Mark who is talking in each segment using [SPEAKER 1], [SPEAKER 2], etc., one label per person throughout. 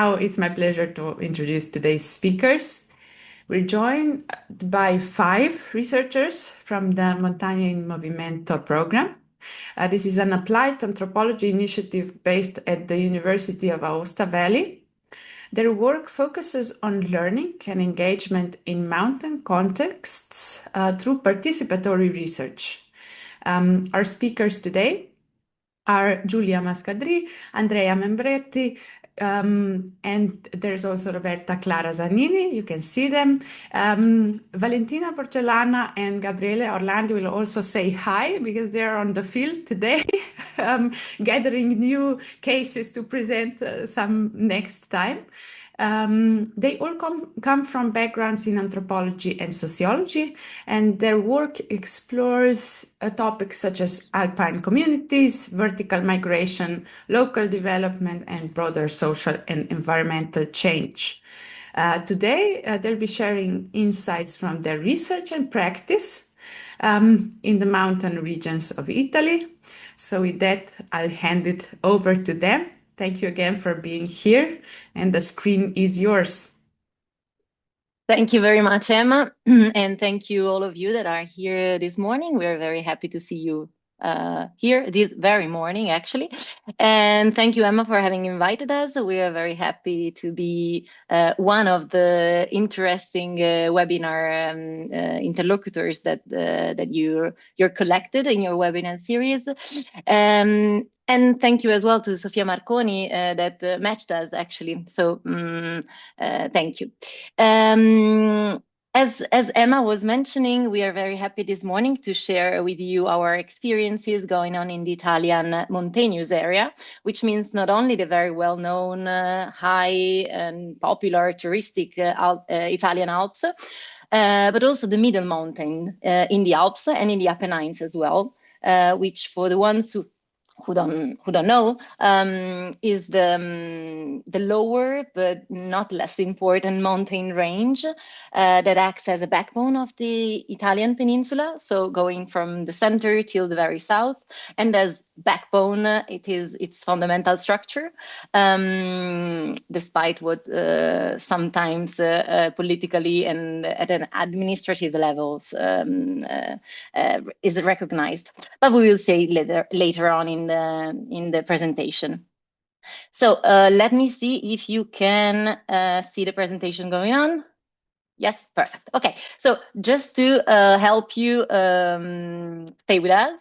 [SPEAKER 1] Now it's my pleasure to introduce today's speakers. We're joined by 5 researchers from the Montagne in Movimento program. This is an applied anthropology initiative based at the University of Aosta Valley. Their work focuses on learning and engagement in mountain contexts through participatory research. Our speakers today are Giulia Mascadri, Andrea Membretti, and there's also Roberta Clara Zanini. You can see them. Valentina Porcellana and Gabriele Orlandi will also say hi because they're on the field today, gathering new cases to present some next time. They all come from backgrounds in anthropology and sociology, and their work explores topics such as alpine communities, vertical migration, local development, and broader social and environmental change. Today, they'll be sharing insights from their research and practice in the mountain regions of Italy. So with that, I'll hand it over to them. Thank you again for being here, and the screen is yours.
[SPEAKER 2] Thank you very much, Emma, and thank you all of you that are here this morning. We're very happy to see you here this very morning, actually. And thank you, Emma, for having invited us. We are very happy to be one of the interesting webinar interlocutors that you're collected in your webinar series. And thank you as well to Sofia Marconi that matched us, actually. So thank you. As Emma was mentioning, we are very happy this morning to share with you our experiences going on in the Italian mountainous area, which means not only the very well-known, high and popular touristic Italian Alps, but also the middle mountain in the Alps and in the Apennines as well, which for the ones who don't know, is the lower but not less important mountain range that acts as a backbone of the Italian peninsula. So going from the center till the very south, and as backbone, it is its fundamental structure, despite what sometimes politically and at an administrative levels is recognized. But we will say later on in the presentation. So let me see if you can see the presentation going on. Yes, perfect. Okay, so just to help you stay with us,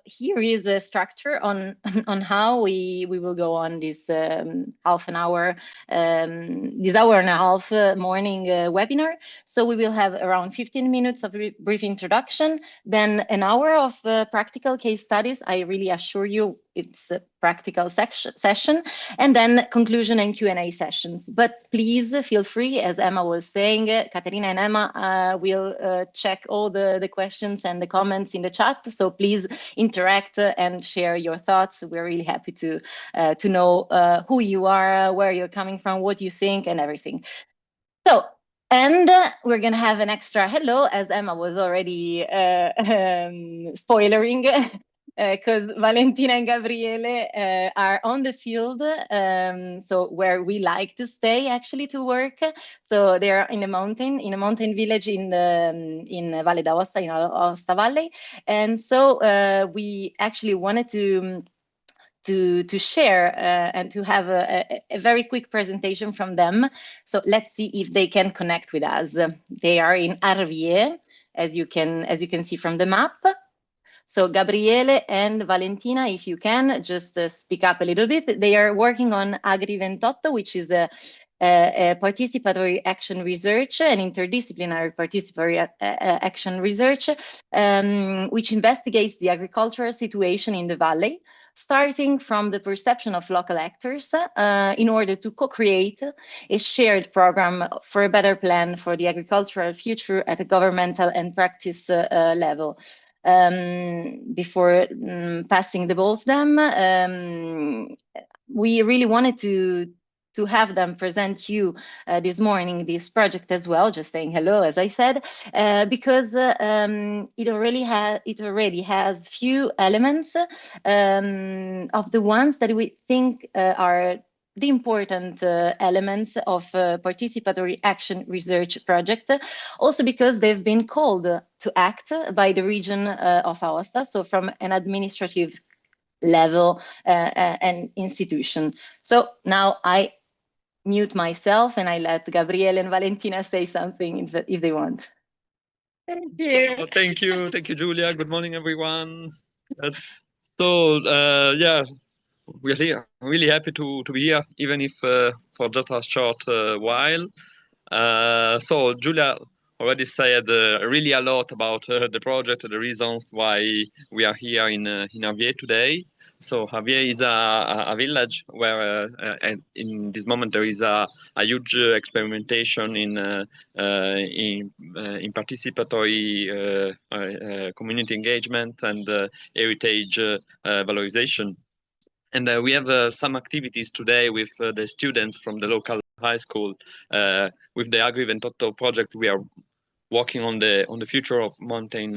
[SPEAKER 2] here is a structure on how we will go on this half an hour, this hour and a half morning webinar. So we will have around 15 minutes of brief introduction, then an hour of practical case studies. I really assure you it's a practical session, and then conclusion and Q&A sessions. But please feel free, as Emma was saying, Caterina and Emma will check all the questions and the comments in the chat. So please interact and share your thoughts. We're really happy to know who you are, where you're coming from, what you think, and everything. So, and we're going to have an extra hello, as Emma was already spoilering. Because Valentina and Gabriele are on the field, so where we like to stay actually to work. So they're in a mountain village in Valle d'Aosta, in Aosta Valley, and so we actually wanted to share and to have a very quick presentation from them. So let's see if they can connect with us. They are in Arvie, as you can see from the map. So Gabriele and Valentina, if you can, just speak up a little bit. They are working on Agri 28, which is a participatory action research, an interdisciplinary participatory action research, which investigates the agricultural situation in the valley, starting from the perception of local actors in order to co-create a shared program for a better plan for the agricultural future at a governmental and practice level. Before passing the ball to them, we really wanted to have them present you this morning this project as well, just saying hello, as I said, because it already has few elements of the ones that we think are the important elements of participatory action research project, also because they've been called to act by the region of Aosta, so from an administrative level and institution. So now I mute myself and I let Gabriele and Valentina say something if they want.
[SPEAKER 3] Thank you. Thank you, Giulia. Good morning, everyone. Yeah, really happy to be here, even if for just a short while. So Giulia already said really a lot about the project, the reasons why we are here in Javier today. So Javier is a village where in this moment there is a huge experimentation in participatory community engagement and heritage valorization. And we have some activities today with the students from the local high school. With the Agri Ventotto project, we are working on the future of mountain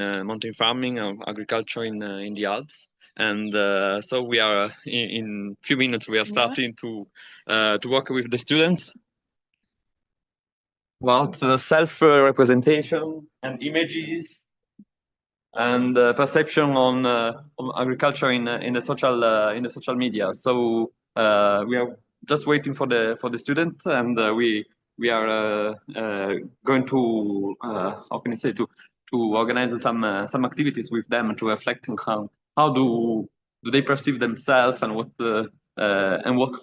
[SPEAKER 3] farming or agriculture in the Alps. And so we are in few minutes we are starting to work with the students about self representation and images and perception on agriculture in the social media. So we are just waiting for the students, and we are going to how can I say to organize some activities with them to reflect on how do they perceive themselves and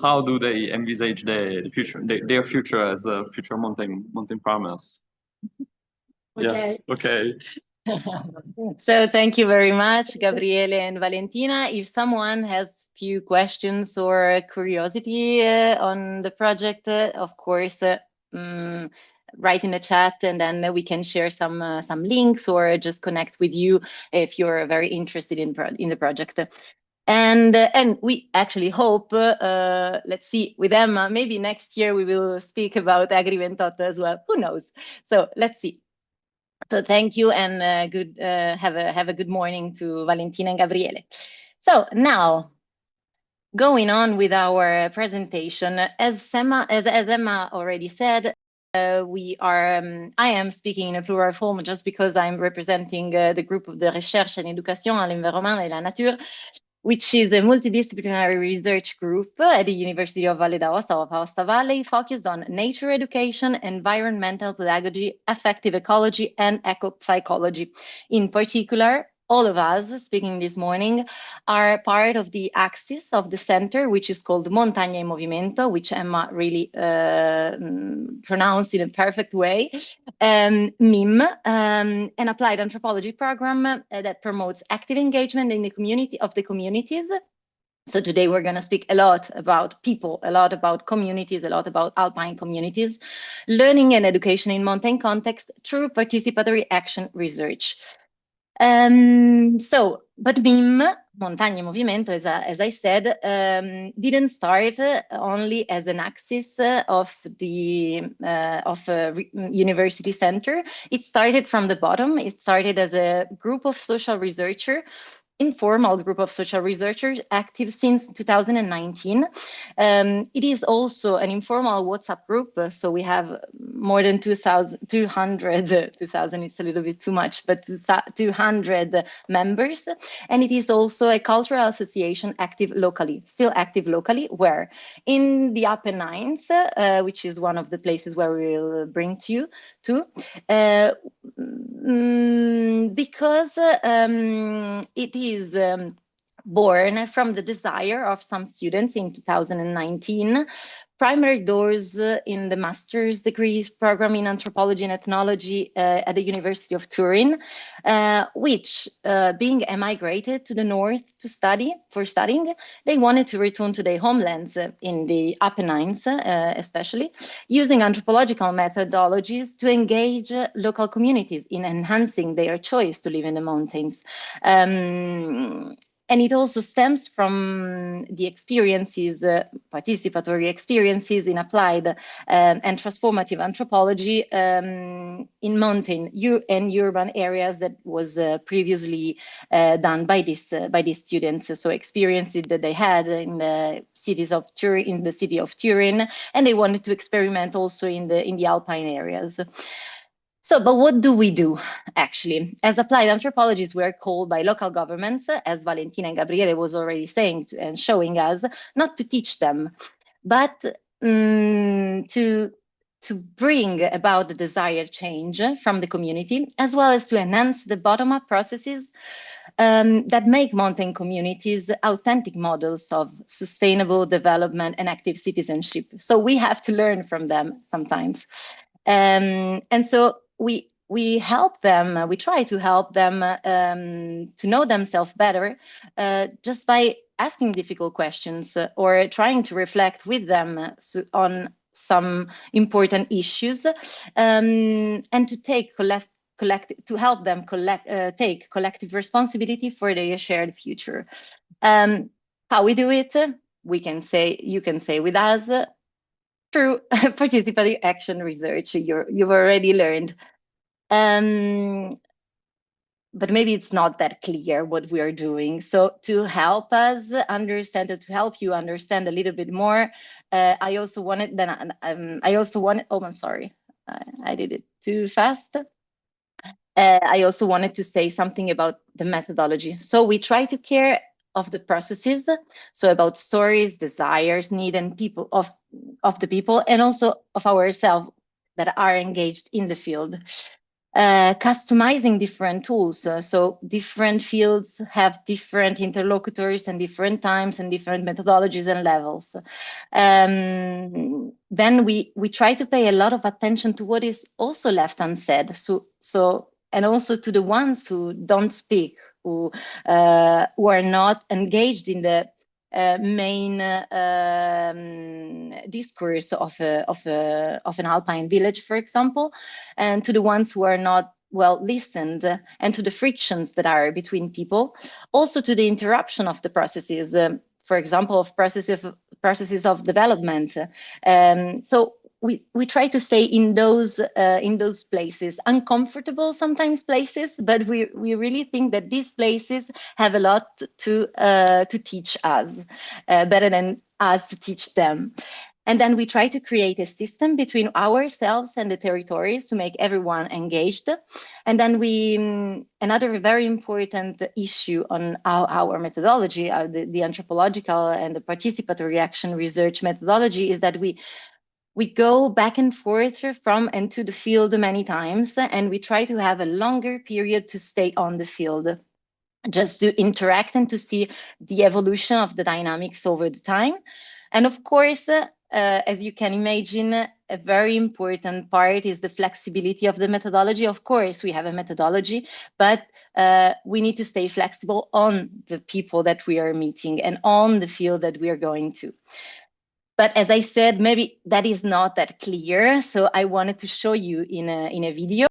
[SPEAKER 3] how do they envisage the future, their future as future mountain farmers.
[SPEAKER 2] Okay.
[SPEAKER 3] Yeah. Okay.
[SPEAKER 2] So thank you very much, Gabriele and Valentina. If someone has few questions or curiosity on the project, of course, write in the chat, and then we can share some links or just connect with you if you're very interested in the project. And we actually hope, let's see, with Emma, maybe next year we will speak about Agri Ventotto as well. Who knows? So let's see. So thank you, and have a good morning to Valentina and Gabriele. So now, going on with our presentation, as Emma already said, I am speaking in a plural form just because I'm representing the group of the Recherche en Éducation à l'Environnement et la Nature, which is a multidisciplinary research group at the University of Valle d'Aosta of Aosta Valley, focused on nature education, environmental pedagogy, affective ecology, and ecopsychology. In particular, all of us speaking this morning are part of the axis of the center, which is called Montagna in Movimento, which Emma really pronounced in a perfect way. MIM, an applied anthropology program that promotes active engagement in the communities. So today we're going to speak a lot about people, a lot about communities, a lot about alpine communities, learning and education in mountain context through participatory action research. But MIM, Montagna in Movimento, as I said, didn't start only as an axis of the university center. It started from the bottom. It started as a group of social researchers, informal group of social researchers active since 2019. It is also an informal WhatsApp group, so we have more than 2,000, 2,000, it's a little bit too much, but 200 members. And it is also a cultural association still active locally, where in the Apennines, which is one of the places where we will bring you to, because it is born from the desire of some students in 2019, primary doors in the master's degrees program in anthropology and ethnology at the University of Turin, which being emigrated to the north for studying, they wanted to return to their homelands in the Apennines, especially, using anthropological methodologies to engage local communities in enhancing their choice to live in the mountains. And it also stems from the experiences, participatory experiences in applied and transformative anthropology in mountain and urban areas that was previously done by these students. So experiences that they had in the cities of Turin, in the city of Turin, and they wanted to experiment also in the alpine areas. So, but what do we do, actually? As applied anthropologists, we are called by local governments, as Valentina and Gabriele was already saying and showing us, not to teach them, but to bring about the desired change from the community, as well as to enhance the bottom-up processes that make mountain communities authentic models of sustainable development and active citizenship. So we have to learn from them sometimes. And so we help them, we try to help them to know themselves better just by asking difficult questions or trying to reflect with them on some important issues and to take to help them take collective responsibility for their shared future. How we do it, you can say with us, through participatory action research. You've already learned. But maybe it's not that clear what we are doing. So to help us understand, to help you understand a little bit more, I also wanted, oh, I'm sorry, I did it too fast. I also wanted to say something about the methodology. So we try to care of the processes, so about stories, desires, need, and people of the people, and also of ourselves that are engaged in the field. Customizing different tools. So different fields have different interlocutors and different times and different methodologies and levels. Then we try to pay a lot of attention to what is also left unsaid. So and also to the ones who don't speak, who are not engaged in the main discourse of an alpine village, for example, and to the ones who are not well listened, and to the frictions that are between people, also to the interruption of the processes, for example, of processes of development. So we try to stay in those places, uncomfortable sometimes places, but we really think that these places have a lot to teach us, better than us to teach them. And then we try to create a system between ourselves and the territories to make everyone engaged. And then another very important issue on our methodology, the anthropological and the participatory action research methodology, is that we go back and forth from and to the field many times, and we try to have a longer period to stay on the field, just to interact and to see the evolution of the dynamics over the time. And of course, as you can imagine, a very important part is the flexibility of the methodology. Of course, we have a methodology, but we need to stay flexible on the people that we are meeting and on the field that we are going to. But as I said, maybe that is not that clear. So I wanted to show you in a video.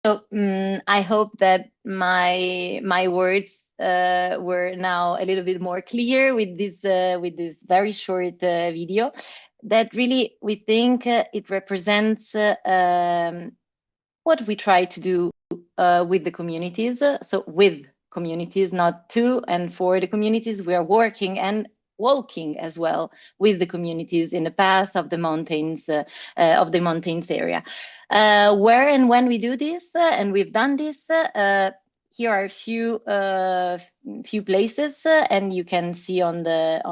[SPEAKER 2] So I hope that my words were now a little bit more clear with this very short video. That really we think it represents what we try to do with the communities. So with communities, not to and for the communities, we are working and walking as well with the communities in the path of the mountains area. Where and when we do this, and we've done this, here are a few places, and you can see on the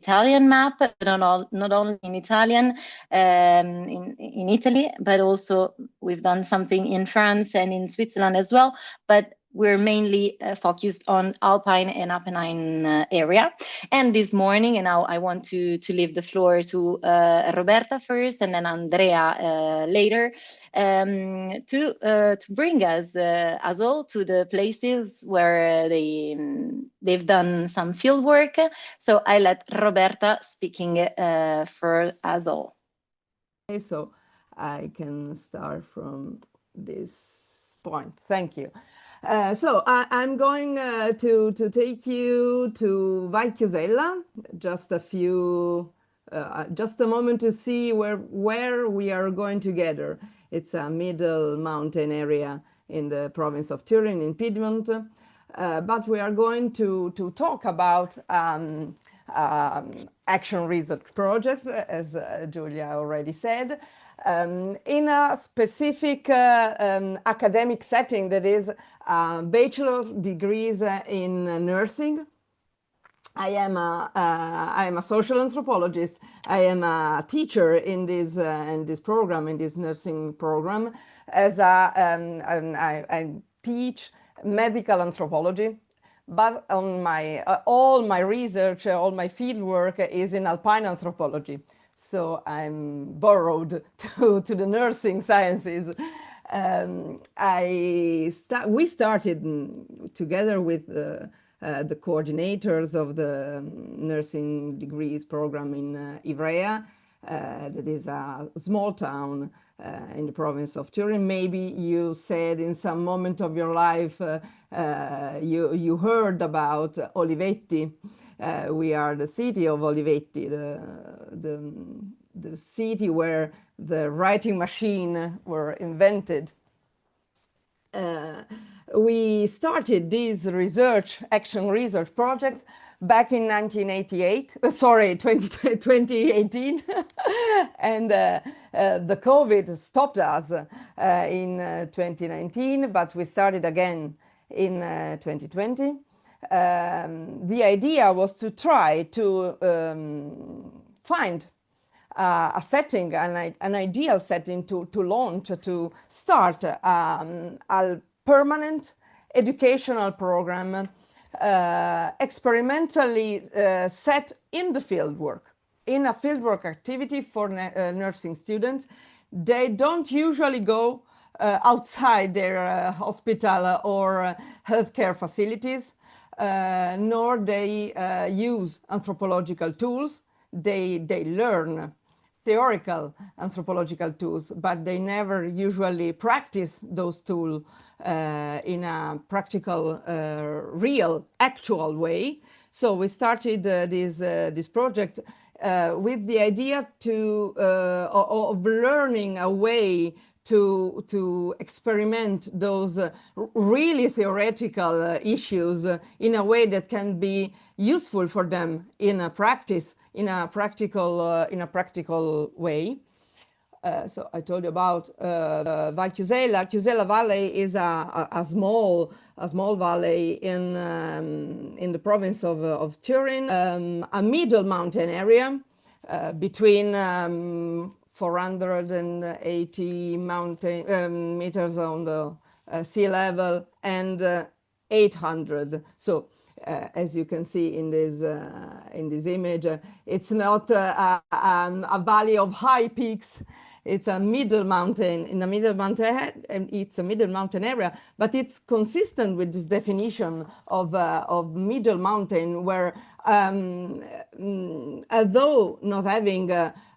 [SPEAKER 2] Italian map, not only in Italian, in Italy, but also we've done something in France and in Switzerland as well. But we're mainly focused on Alpine and Apennine area. And this morning, and now I want to leave the floor to Roberta first, and then Andrea later, to bring us all to the places where they've done some field work. So I let Roberta speaking for us all.
[SPEAKER 4] Okay, so I can start from this point. Thank you. So I'm going to take you to Val Chiusella, just a moment to see where we are going together. It's a middle mountain area in the province of Turin in Piedmont, but we are going to talk about action research project, as Giulia already said, in a specific academic setting, that is bachelor's degrees in nursing. I am a social anthropologist. I am a teacher in this program, in this nursing program. I teach medical anthropology, but on all my research, all my field work is in alpine anthropology. So I'm borrowed to the nursing sciences. We started together with the coordinators of the nursing degrees program in Ivrea, that is a small town in the province of Turin. Maybe you said in some moment of your life you heard about Olivetti. We are the city of Olivetti, the city where the writing machine were invented. We started this action research project back in 2018, and the COVID stopped us in 2019, but we started again in 2020. The idea was to try to find a setting, an ideal setting to launch, to start a permanent educational program experimentally set in the fieldwork, in a fieldwork activity for nursing students. They don't usually go outside their hospital or healthcare facilities, nor they use anthropological tools. They learn theoretical anthropological tools, but they never usually practice those tools in a practical, real, actual way. So we started this project with the idea of learning a way to experiment those really theoretical issues in a way that can be useful for them in a practice, in a practical way. So I told you about Val Chiusella. Chiusella Valley is a small valley in the province of Turin, a middle mountain area between 480 meters on the sea level and 800. So as you can see in this image, it's not a valley of high peaks. It's a middle mountain, it's a middle mountain area, but it's consistent with this definition of middle mountain, where although not having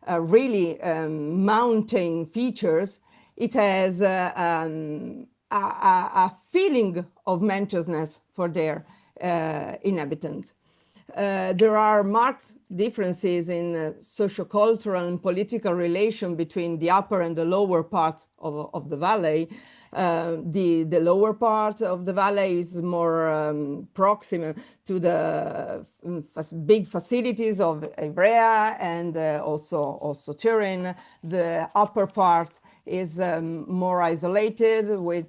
[SPEAKER 4] really mountain features, it has a a feeling of mentorsness for their inhabitants. There are marked differences in sociocultural and political relation between the upper and the lower parts of the valley. The lower part of the valley is more proximate to the big facilities of Ivrea and also Turin. The upper part is more isolated with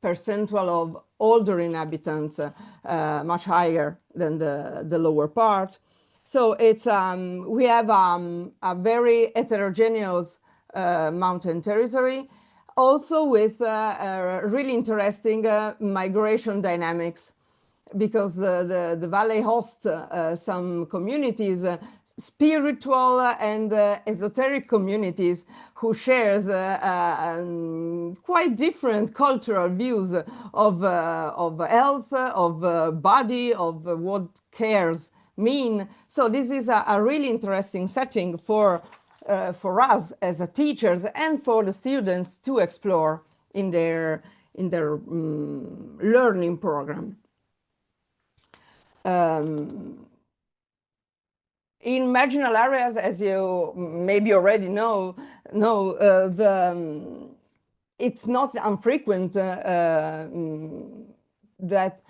[SPEAKER 4] percentual of older inhabitants much higher than the lower part. So it's we have a very heterogeneous mountain territory, also with really interesting migration dynamics, because the valley hosts some communities, spiritual and esoteric communities, who shares quite different cultural views of health, of body, of what cares mean. So this is a really interesting setting for us as teachers and for the students to explore in their learning program. In marginal areas, as you maybe already know, it's not infrequent that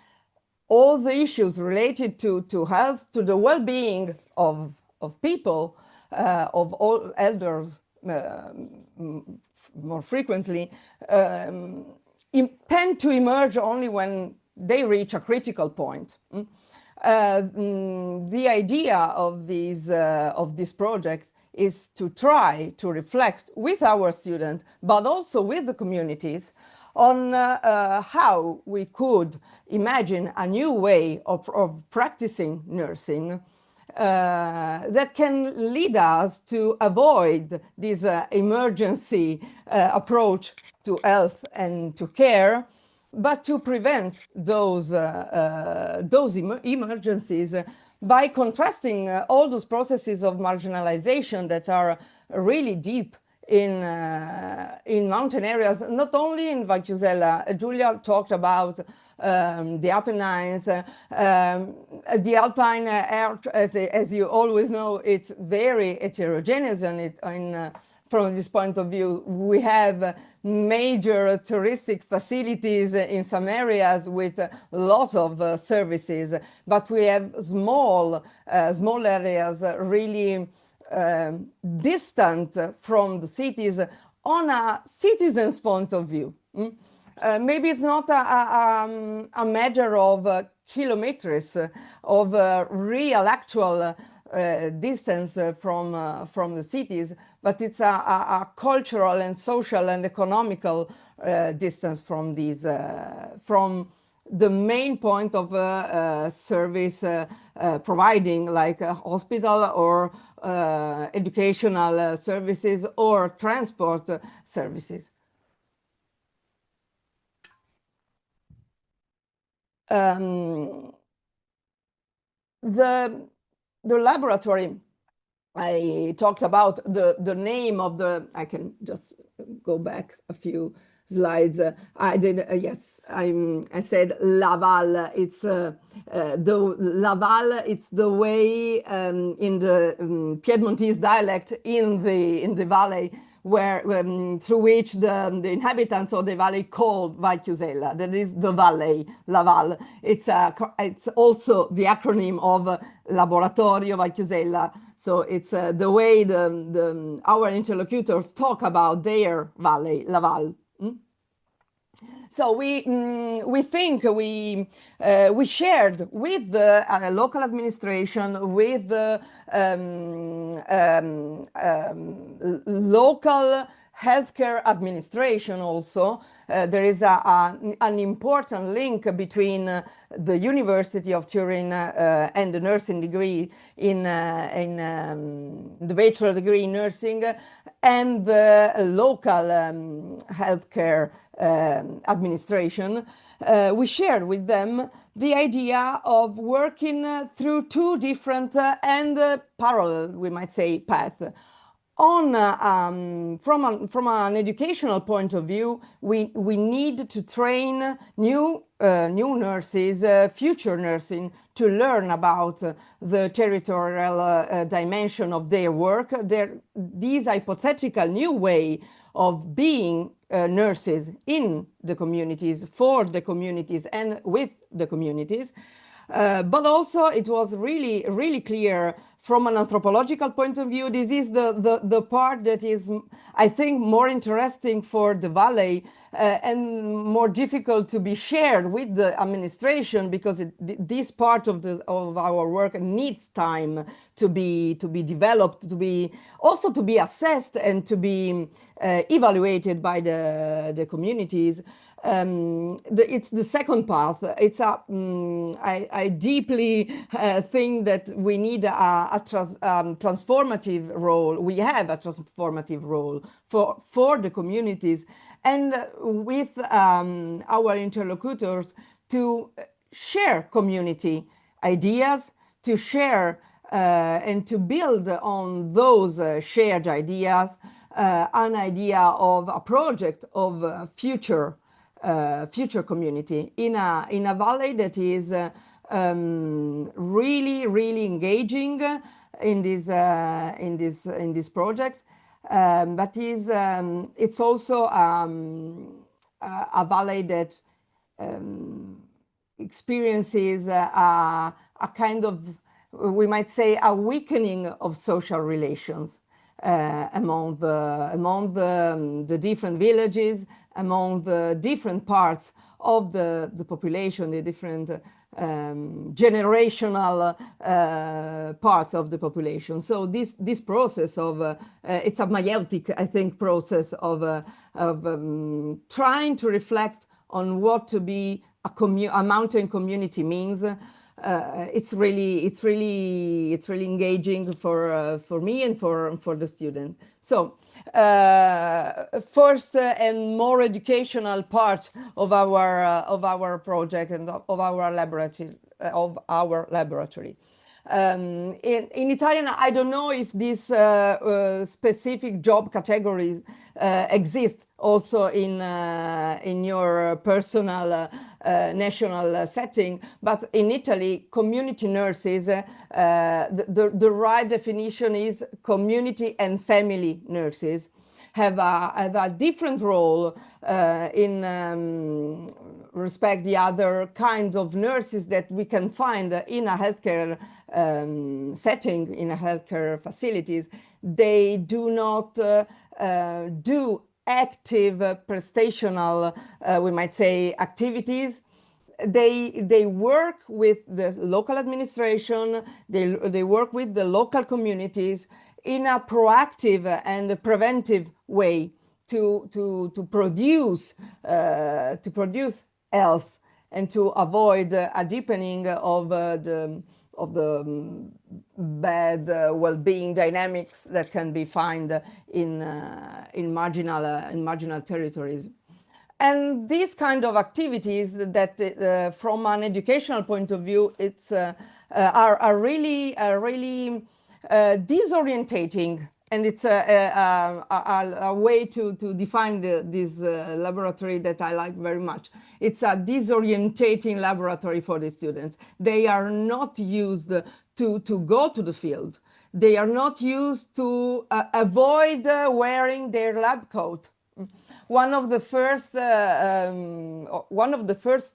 [SPEAKER 4] all the issues related to health, to the well-being of people, of all elders, more frequently, tend to emerge only when they reach a critical point. The idea of this project is to try to reflect with our students, but also with the communities, on how we could imagine a new way of practicing nursing that can lead us to avoid this emergency approach to health and to care, but to prevent those emergencies by contrasting all those processes of marginalization that are really deep in mountain areas, not only in Valchiusella. Giulia talked about the Apennines, the Alpine area, as you always know, it's very heterogeneous, and from this point of view, we have major touristic facilities in some areas with lots of services, but we have small areas really distant from the cities on a citizen's point of view. Maybe it's not a matter of kilometers, of real actual distance from the cities, but it's a cultural and social and economical distance from these, from the main point of service providing, like a hospital or educational services or transport services. The laboratory, I talked about the name of the, I can just go back a few slides. I did, yes, I said Laval. It's the Laval, it's the way in the Piedmontese dialect in the valley, where through which the inhabitants of the valley called Valchiusella. That is the valley, Laval. It's also the acronym of Laboratorio Valchiusella. So it's the way our interlocutors talk about their valley, Laval. So we think we shared with the local administration, with the local healthcare administration also. There is an important link between the University of Turin and the nursing degree in the bachelor degree in nursing, and the local healthcare administration. We shared with them the idea of working through two different and parallel, we might say, paths. From an educational point of view, we need to train new nurses, future nursing, to learn about the territorial dimension of their work. These hypothetical new way of being nurses in the communities, for the communities, and with the communities. But also it was really clear from an anthropological point of view. This is the part that is, I think, more interesting for the Valley and more difficult to be shared with the administration, because this part of our work needs time to be developed, to be assessed, and to be evaluated by the communities. It's the second path. It's I deeply think that we need a transformative role. We have a transformative role for the communities, and with our interlocutors, to share community ideas, to share and to build on those shared ideas, an idea of a project of future community in a valley that is really engaging in this project, but it's also a valley that experiences a kind of, we might say, a weakening of social relations among the different villages, among the different parts of the population, the different generational parts of the population. So this process of it's a meiotic, I think, process of trying to reflect on what to be a mountain community means. It's really engaging for me and for the student. So first and more educational part of our project and of our laboratory. In Italian, I don't know if these specific job categories exist also in your personal national setting, but in Italy, community nurses, the right definition is community and family nurses, have a different role in respect the other kinds of nurses that we can find in a healthcare setting, in a healthcare facilities. They do not do active prestational, we might say, activities. They work with the local administration, they work with the local communities in a proactive and preventive way to produce health and to avoid a deepening of the bad well-being dynamics that can be found in marginal territories. And these kind of activities that, from an educational point of view, it's are really disorientating, and it's a way to define this laboratory that I like very much. It's a disorientating laboratory for the students. They are not used to go to the field. They are not used to avoid wearing their lab coat. One of the first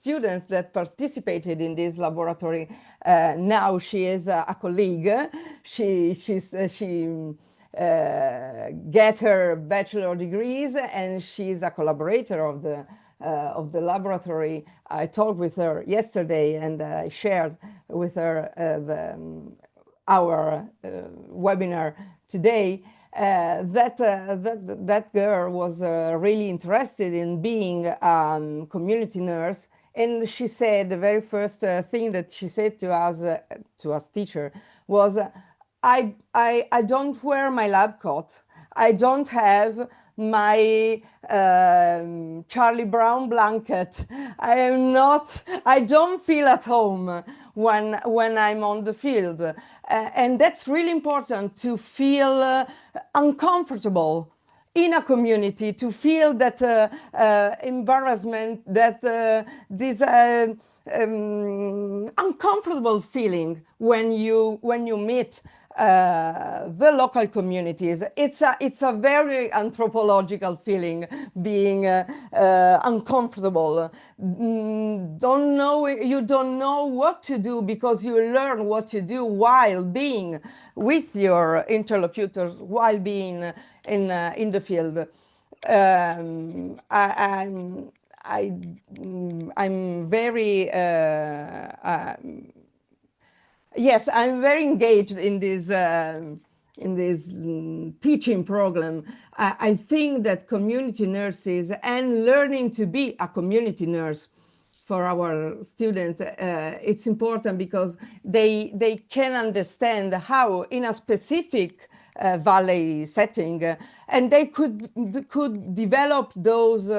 [SPEAKER 4] students that participated in this laboratory, now she is a colleague. She get her bachelor degrees, and she's a collaborator of the laboratory. I talked with her yesterday, and I shared with her our webinar today. That girl was really interested in being a community nurse, and she said the very first thing that she said to us teacher was, I don't wear my lab coat. I don't have my Charlie Brown blanket. I don't feel at home when I'm on the field. And that's really important, to feel uncomfortable in a community, to feel that embarrassment, that this uncomfortable feeling when you meet the local communities. It's a very anthropological feeling, being uncomfortable. You don't know what to do, because you learn what to do while being with your interlocutors, while being in the field. I'm very yes, I'm very engaged in this teaching program. I think that community nurses, and learning to be a community nurse for our students, it's important, because they can understand how, in a specific valley setting, and they could develop those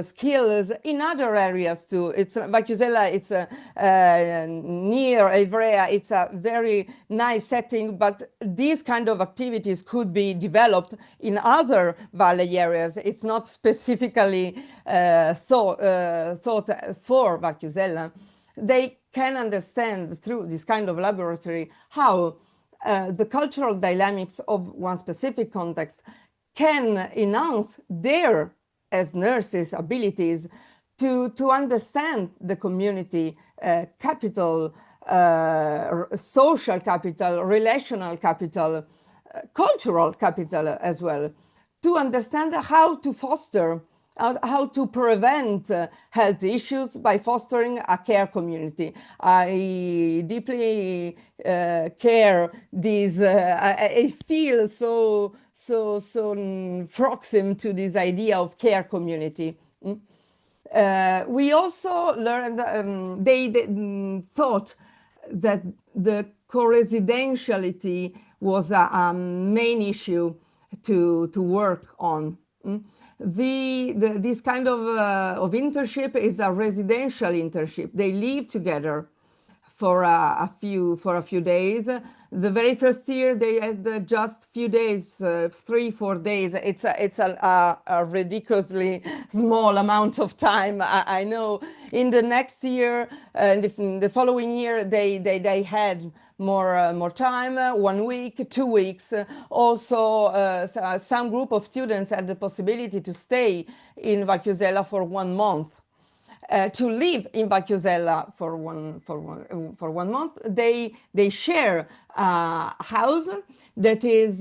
[SPEAKER 4] skills in other areas too. It's Vacusella, it's near Ivrea, it's a very nice setting, but these kind of activities could be developed in other valley areas. It's not specifically thought for Vacusella. They can understand through this kind of laboratory how the cultural dynamics of one specific context can enhance their, as nurses, abilities to understand the community capital, social capital, relational capital, cultural capital as well, to understand how to foster, how to prevent health issues by fostering a care community. I deeply care this, I feel so proximate to this idea of care community. We also learned, they thought that the co-residentiality was a main issue to work on. This kind of internship is a residential internship. They live together for a few days. The very first year they had just few days, 3-4 days. It's a ridiculously small amount of time. I know. In the next year, the following year, they had more time, 1 week, 2 weeks. Also, some group of students had the possibility to stay in Vacusella for 1 month. To live in Vacusella for one month. They share a house that is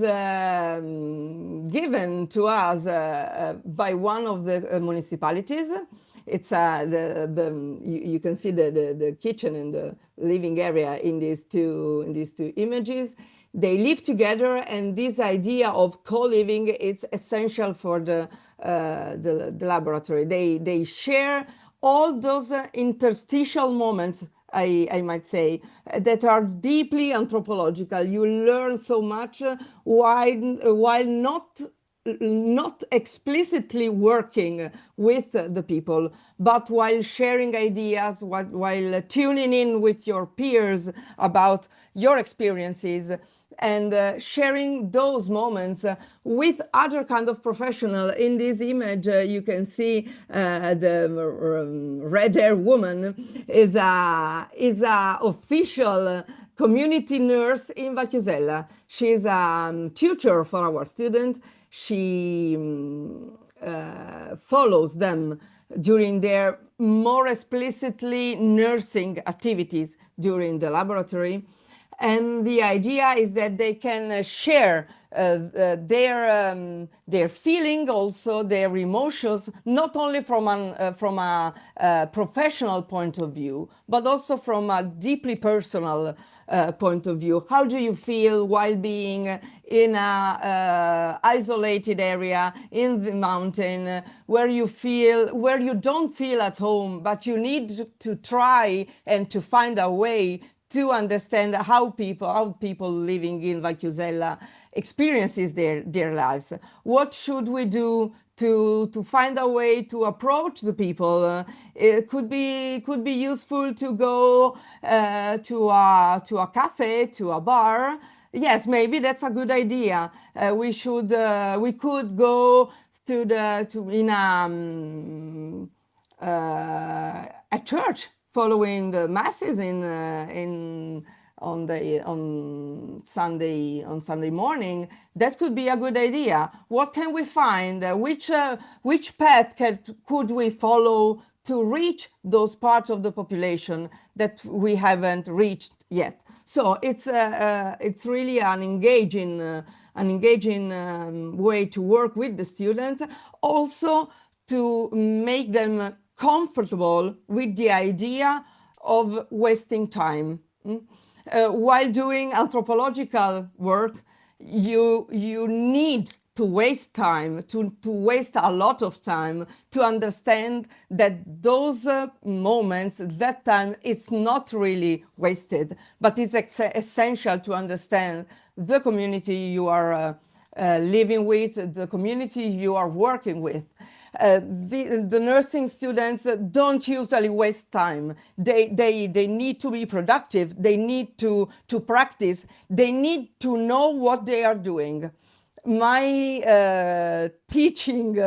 [SPEAKER 4] given to us by one of the municipalities. It's you can see the kitchen and the living area in these two images. They live together, and this idea of co-living is essential for the laboratory. They share all those interstitial moments, I might say, that are deeply anthropological. You learn so much while not explicitly working with the people, but while sharing ideas, while tuning in with your peers about your experiences, and sharing those moments with other kind of professional. In this image, you can see the red-haired woman is a official community nurse in Vacusella. She's a tutor for our student. She follows them during their more explicitly nursing activities during the laboratory. And the idea is that they can share their feeling, also their emotions, not only from a professional point of view, but also from a deeply personal point of view. How do you feel while being in a isolated area in the mountain, where you don't feel at home, but you need to try and to find a way to understand how people living in Valchiusella experiences their lives. What should we do to find a way to approach the people? It could be useful to go to a cafe, to a bar. Yes, maybe that's a good idea. We could go in a church, following the masses on Sunday morning. That could be a good idea. What can we find? Which path could we follow to reach those parts of the population that we haven't reached yet? So it's really an engaging way to work with the students, also to make them comfortable with the idea of wasting time. While doing anthropological work, you need to waste time, to waste a lot of time, to understand that those moments, that time, it's not really wasted, but it's essential to understand the community you are living with, the community you are working with. The nursing students don't usually waste time. They need to be productive. They need to practice. They need to know what they are doing. My teaching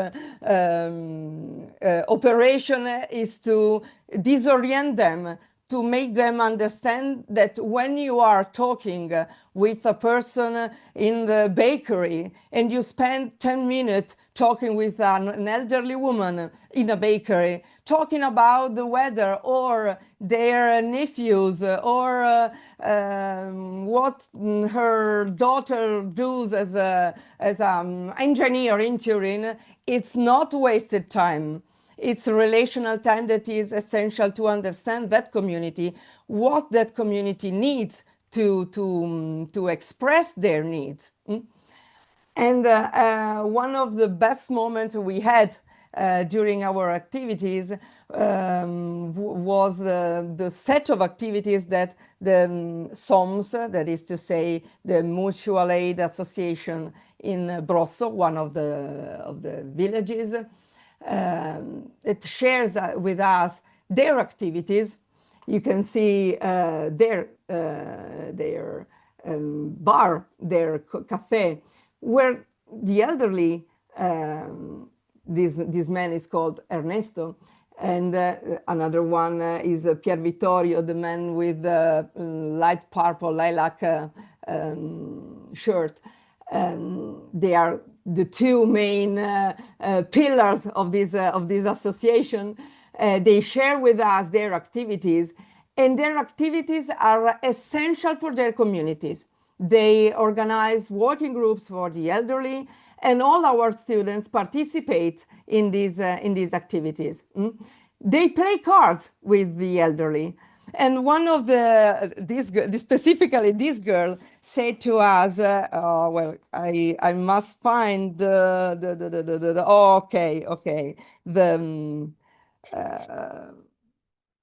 [SPEAKER 4] operation is to disorient them, to make them understand that when you are talking with a person in the bakery and you spend 10 minutes talking with an elderly woman in a bakery, talking about the weather or their nephews or what her daughter does as an engineer in Turin, it's not wasted time. It's relational time that is essential to understand that community, what that community needs to express their needs. And one of the best moments we had during our activities was the set of activities that the SOMS, that is to say the Mutual Aid Association in Brosso, one of the villages, it shares with us their activities. You can see their bar, their cafe, where the elderly, this man is called Ernesto, and another one is Pier Vittorio, the man with the light purple lilac shirt. They are the two main pillars of this association. They share with us their activities, and their activities are essential for their communities. They organize working groups for the elderly, and all our students participate in these activities. They play cards with the elderly. And one of specifically this girl said to us, well, I must find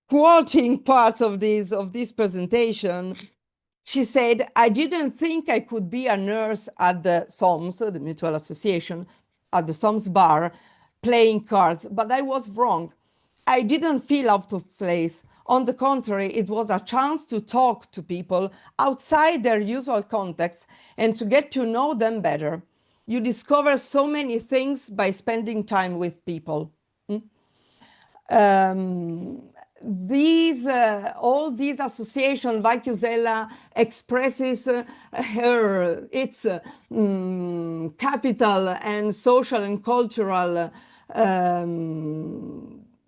[SPEAKER 4] quoting parts of this presentation. She said, I didn't think I could be a nurse at the SOMS, the Mutual Association, at the SOMS bar, playing cards, but I was wrong. I didn't feel out of place. On the contrary, it was a chance to talk to people outside their usual context and to get to know them better. You discover so many things by spending time with people. All these associations, Valchiusella expresses its capital and social and cultural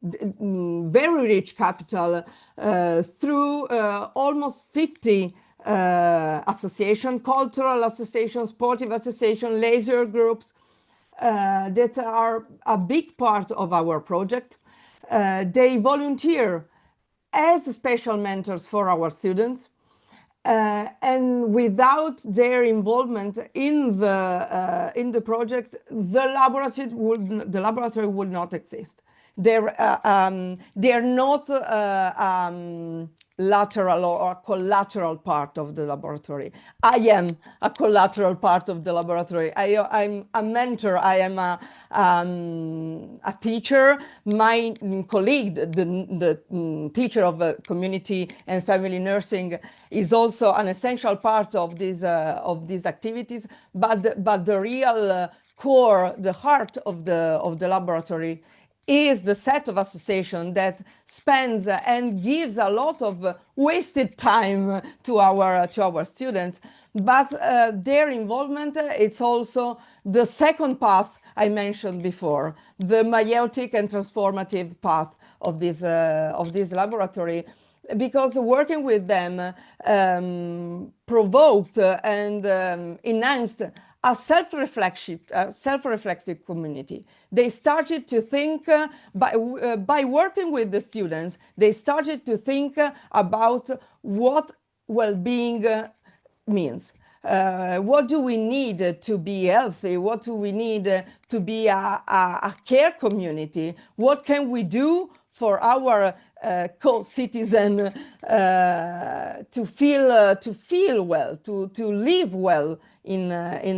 [SPEAKER 4] very rich capital through almost 50 associations, cultural associations, sportive associations, leisure groups that are a big part of our project. They volunteer as special mentors for our students. And without their involvement in the project, the laboratory would not exist. They're not lateral or collateral part of the laboratory. I am a collateral part of the laboratory. I'm a mentor. I am a teacher. My colleague, the teacher of community and family nursing, is also an essential part of these activities. But the real core, the heart of the laboratory, is the set of association that spends and gives a lot of wasted time to our students. But their involvement, it's also the second path I mentioned before, the meiotic and transformative path of this laboratory, because working with them provoked and enhanced a self-reflective community. They started to think, by working with the students, they started to think about what well-being means. What do we need to be healthy? What do we need to be a care community? What can we do for our co-citizen to feel well, to live well in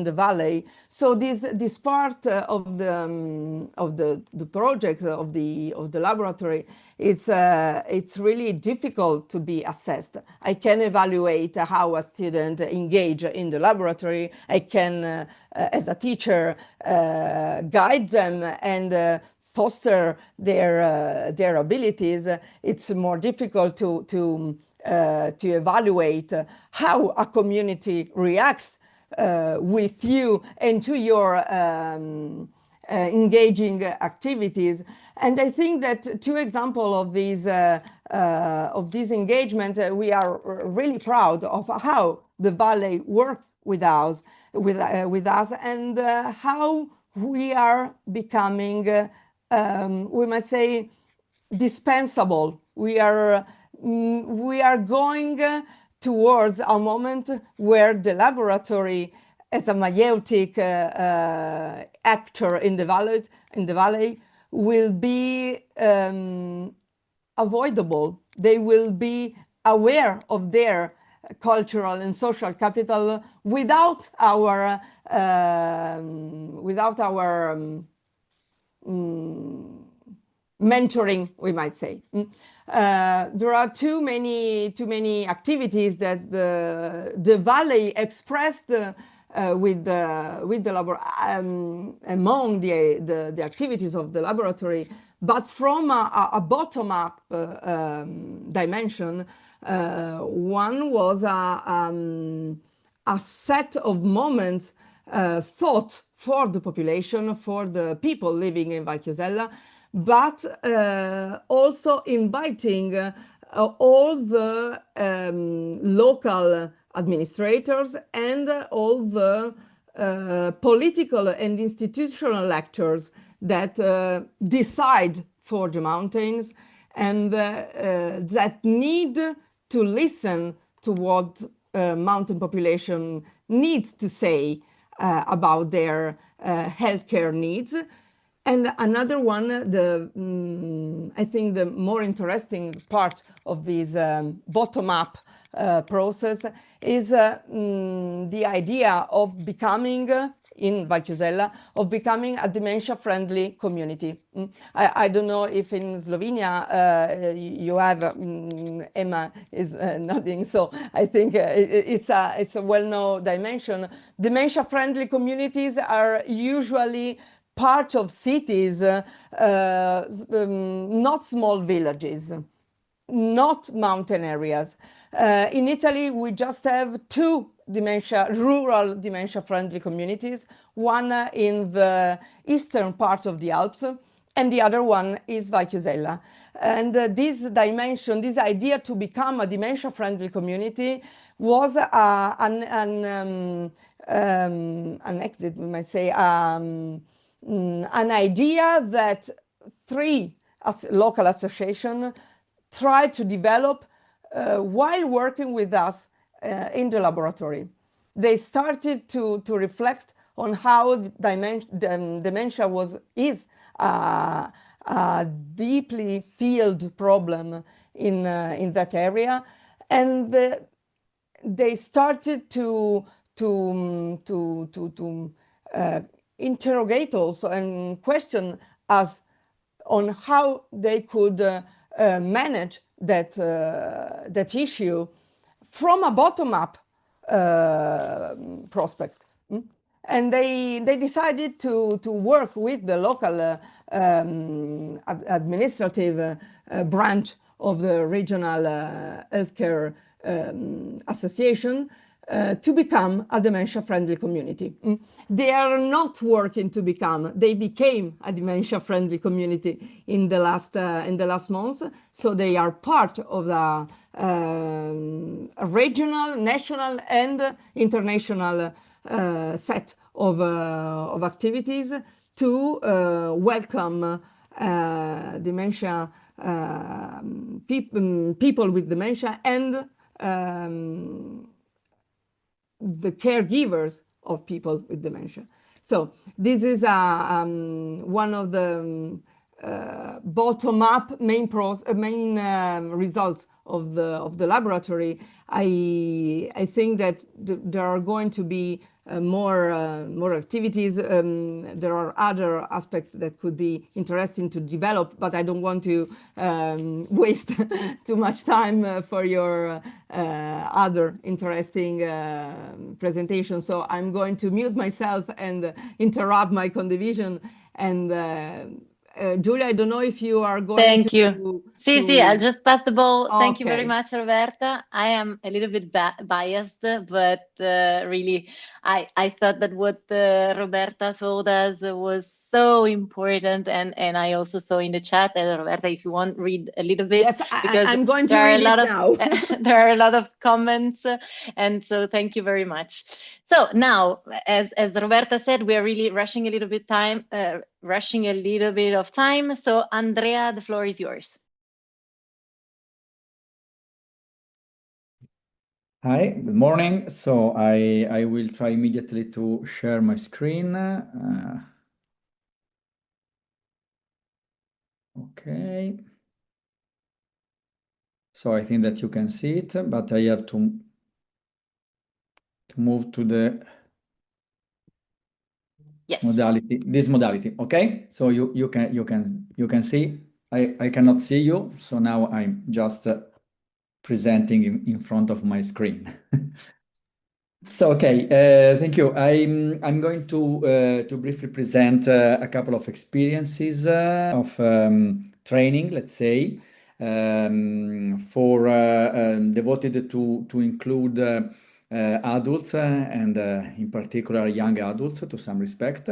[SPEAKER 4] the valley? So this part of the project of the laboratory, it's really difficult to be assessed. I can evaluate how a student engage in the laboratory. I can, as a teacher, guide them and foster their abilities. It's more difficult to evaluate how a community reacts with you and to your engaging activities. And I think that two examples of this engagement, we are really proud of how the Valley works with us, and how we are becoming, we might say, dispensable. We are going towards a moment where the laboratory, as a meiotic actor in the valley, will be avoidable. They will be aware of their cultural and social capital without our mentoring, we might say. There are too many activities that the Valley expressed with the among the activities of the laboratory, but from a bottom-up dimension. One was a set of moments thought for the population, for the people living in Valchiosella, but also inviting all the local administrators and all the political and institutional actors that decide for the mountains, and that need to listen to what mountain population needs to say about their healthcare needs. And another one, I think the more interesting part of this bottom-up process is the idea of becoming, in Valchiosella, of becoming a dementia-friendly community. I don't know if in Slovenia you have, Emma is nodding, so I think it's a well-known dimension. Dementia-friendly communities are usually part of cities, not small villages, not mountain areas. In Italy, we just have two rural dementia-friendly communities, one in the eastern part of the Alps, and the other one is Valchiosella. And this dimension, this idea to become a dementia-friendly community was an exit, we might say, an idea that three local associations tried to develop while working with us in the laboratory. They started to reflect on how dementia is a deeply felt problem in that area, and they started to interrogate also and question us on how they could manage that issue from a bottom-up prospect. And they decided to work with the local administrative branch of the regional healthcare association to become a dementia-friendly community. They are not working to become; they became a dementia-friendly community in the last months. So they are part of the regional, national, and international set of activities to welcome dementia people with dementia and the caregivers of people with dementia. So this is one of the bottom-up main results of the laboratory. I think that there are going to be more activities. There are other aspects that could be interesting to develop, but I don't want to waste too much time for your other interesting presentations. So I'm going to mute myself and interrupt my condivision. And Giulia, I don't know if you are going
[SPEAKER 2] Thank
[SPEAKER 4] to...
[SPEAKER 2] you. See, I'll just pass the ball.
[SPEAKER 4] Okay.
[SPEAKER 2] Thank you very much, Roberta. I am a little bit biased, but really, I thought that what Roberta told us was so important. And I also saw in the chat, Roberta, if you want, read a little bit.
[SPEAKER 4] Yes,
[SPEAKER 2] because
[SPEAKER 4] I'm going to read it now.
[SPEAKER 2] There are a lot of comments. And so thank you very much. So now, as Roberta said, we are really rushing a little bit of time. So Andrea, the floor is yours.
[SPEAKER 5] Hi, good morning. So I will try immediately to share my screen. Okay. So I think that you can see it, but I have to move to the modality, this modality. Okay. So you can see. I cannot see you, so now I'm just presenting in front of my screen. So, okay, thank you. I'm going to briefly present a couple of experiences of training, let's say, for devoted to include adults and in particular young adults to some respect.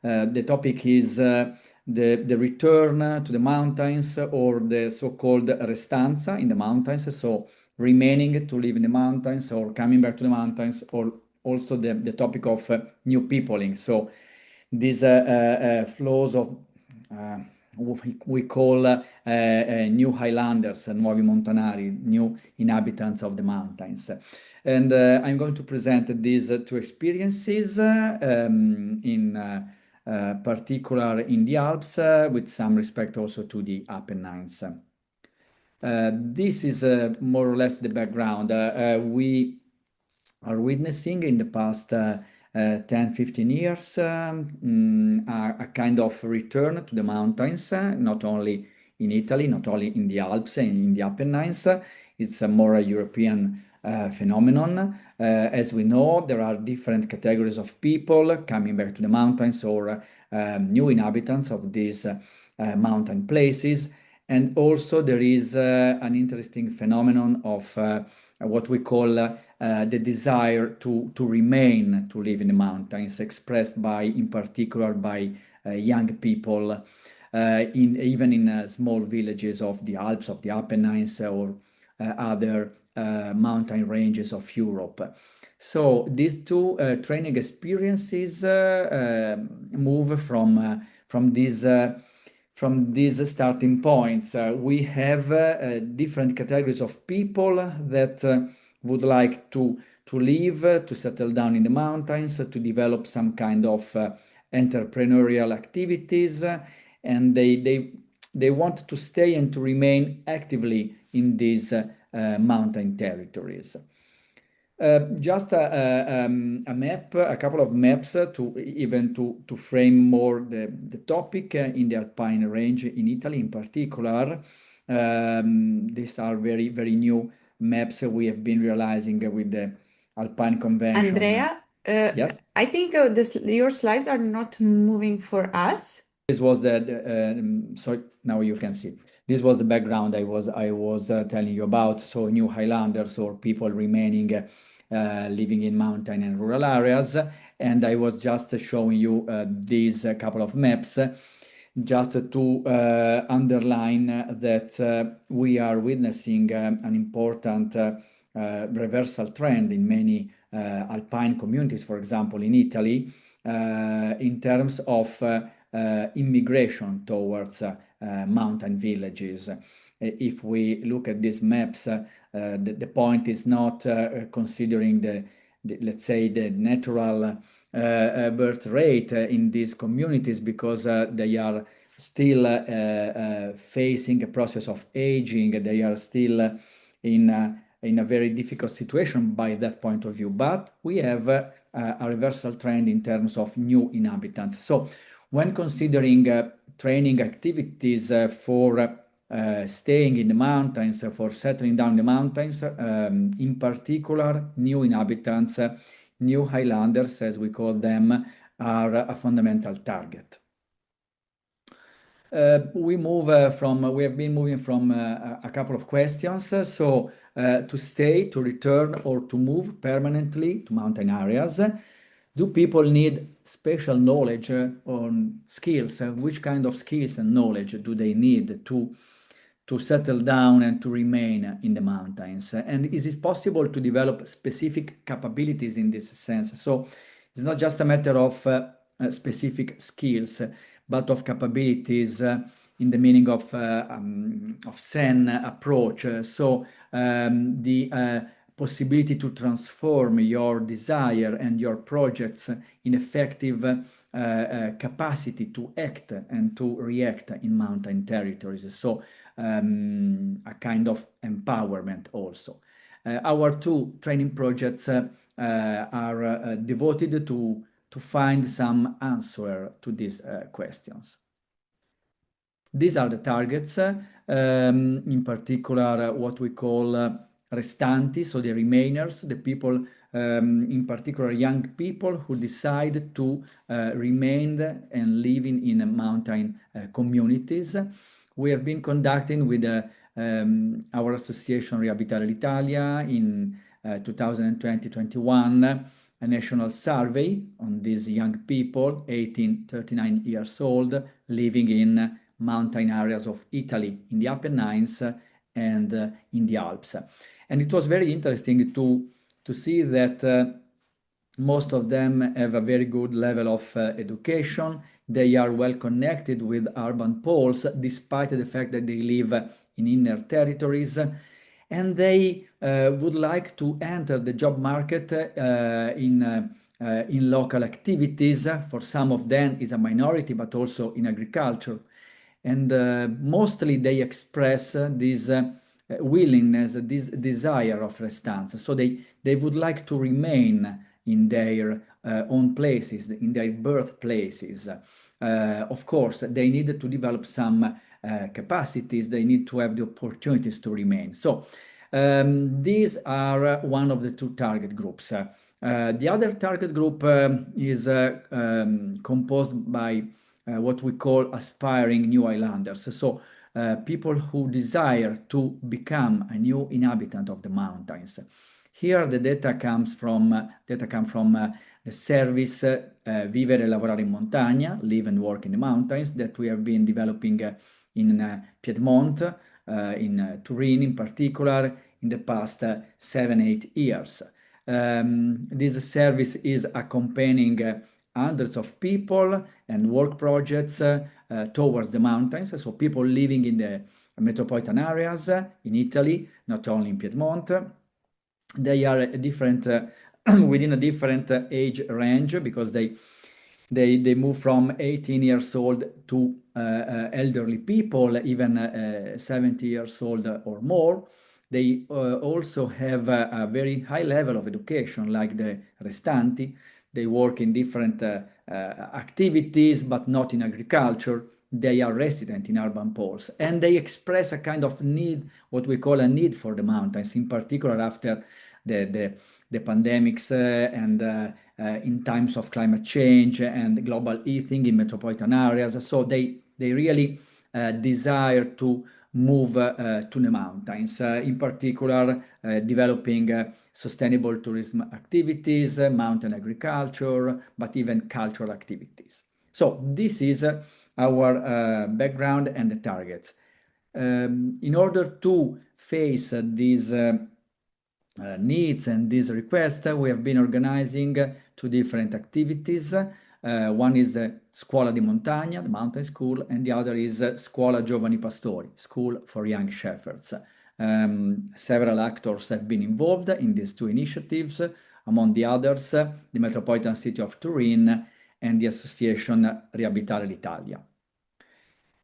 [SPEAKER 5] The topic is the return to the mountains, or the so-called restanza in the mountains. So remaining to live in the mountains or coming back to the mountains, or also the topic of new peopling. So these flows of we call new highlanders, nuovi montanari, new inhabitants of the mountains. And I'm going to present these two experiences in particular in the Alps, with some respect also to the Apennines. This is more or less the background. We are witnessing in the past 10-15 years a kind of return to the mountains, not only in Italy, not only in the Alps and in the Apennines. It's a more European phenomenon. As we know, there are different categories of people coming back to the mountains, or new inhabitants of these mountain places. And also there is an interesting phenomenon of what we call the desire to remain, to live in the mountains, expressed by, in particular, by young people, even in small villages of the Alps, of the Apennines, or other mountain ranges of Europe. So these two training experiences move from these starting points. We have different categories of people that would like to live, to settle down in the mountains, to develop some kind of entrepreneurial activities, and they want to stay and to remain actively in these mountain territories. Just a map, a couple of maps to frame more the topic in the Alpine range in Italy in particular. These are very new maps we have been realizing with the Alpine Convention.
[SPEAKER 1] Andrea,
[SPEAKER 5] yes?
[SPEAKER 1] I think your slides are not moving for us.
[SPEAKER 5] This was so now you can see. This was the background I was telling you about. So new Highlanders or people remaining living in mountain and rural areas, and I was just showing you these couple of maps just to underline that we are witnessing an important reversal trend in many alpine communities, for example, in Italy, in terms of immigration towards mountain villages. If we look at these maps, the point is not considering let's say the natural birth rate in these communities, because they are still facing a process of aging. They are still in a very difficult situation by that point of view. But we have a reversal trend in terms of new inhabitants. So when considering training activities for staying in the mountains, for settling down in the mountains, in particular, new inhabitants, new Highlanders, as we call them, are a fundamental target. We have been moving from a couple of questions. So to stay, to return, or to move permanently to mountain areas, do people need special knowledge on skills? Which kind of skills and knowledge do they need to settle down and to remain in the mountains? And is it possible to develop specific capabilities in this sense? So it's not just a matter of specific skills, but of capabilities in the meaning of SEN approach. So the possibility to transform your desire and your projects in effective capacity to act and to react in mountain territories. So a kind of empowerment also. Our two training projects are devoted to find some answer to these questions. These are the targets, in particular what we call restanti, so the remainers, the people, in particular young people who decide to remain and living in mountain communities. We have been conducting with our association Riabitare l'Italia in 2020-21 a national survey on these young people, 18-39 years old, living in mountain areas of Italy, in the Apennines and in the Alps. And it was very interesting to see that most of them have a very good level of education. They are well connected with urban poles, despite the fact that they live in inner territories. And they would like to enter the job market in local activities. For some of them is a minority, but also in agriculture. And mostly they express this willingness, this desire of restanza. So they would like to remain in their own places, in their birthplaces. Of course, they need to develop some capacities. They need to have the opportunities to remain. So these are one of the two target groups. The other target group is composed by what we call aspiring new islanders. So people who desire to become a new inhabitant of the mountains. Here the data come from the service Vivere e Lavorare in Montagna, Live and Work in the Mountains, that we have been developing in Piedmont, in Turin in particular, in the past 7-8 years. This service is accompanying hundreds of people and work projects towards the mountains, so people living in the metropolitan areas in Italy, not only in Piedmont. They are different within a different age range, because they They move from 18 years old to elderly people, even 70 years old or more. They also have a very high level of education, like the restanti. They work in different activities, but not in agriculture. They are resident in urban poles, and they express a kind of need, what we call a need for the mountains, in particular after the pandemics and in times of climate change and global heating in metropolitan areas. So they really desire to move to the mountains, in particular developing sustainable tourism activities, mountain agriculture, but even cultural activities. So this is our background and the targets. In order to face these needs and these requests, we have been organizing two different activities. One is the Scuola di Montagna, the mountain school, and the other is Scuola Giovani Pastori, school for young shepherds. Several actors have been involved in these two initiatives, among the others, the Metropolitan City of Turin and the Association Riabitare l'Italia.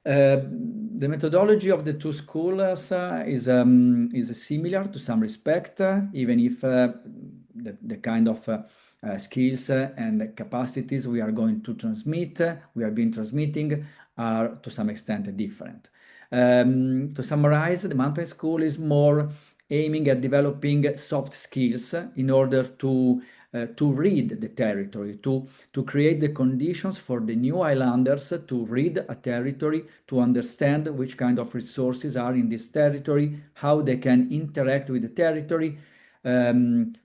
[SPEAKER 5] The methodology of the two schools is similar to some respect, even if the kind of skills and capacities we are going to transmit, we have been transmitting, are to some extent different. To summarize, the mountain school is more aiming at developing soft skills in order to read the territory, to create the conditions for the new islanders to read a territory, to understand which kind of resources are in this territory, how they can interact with the territory,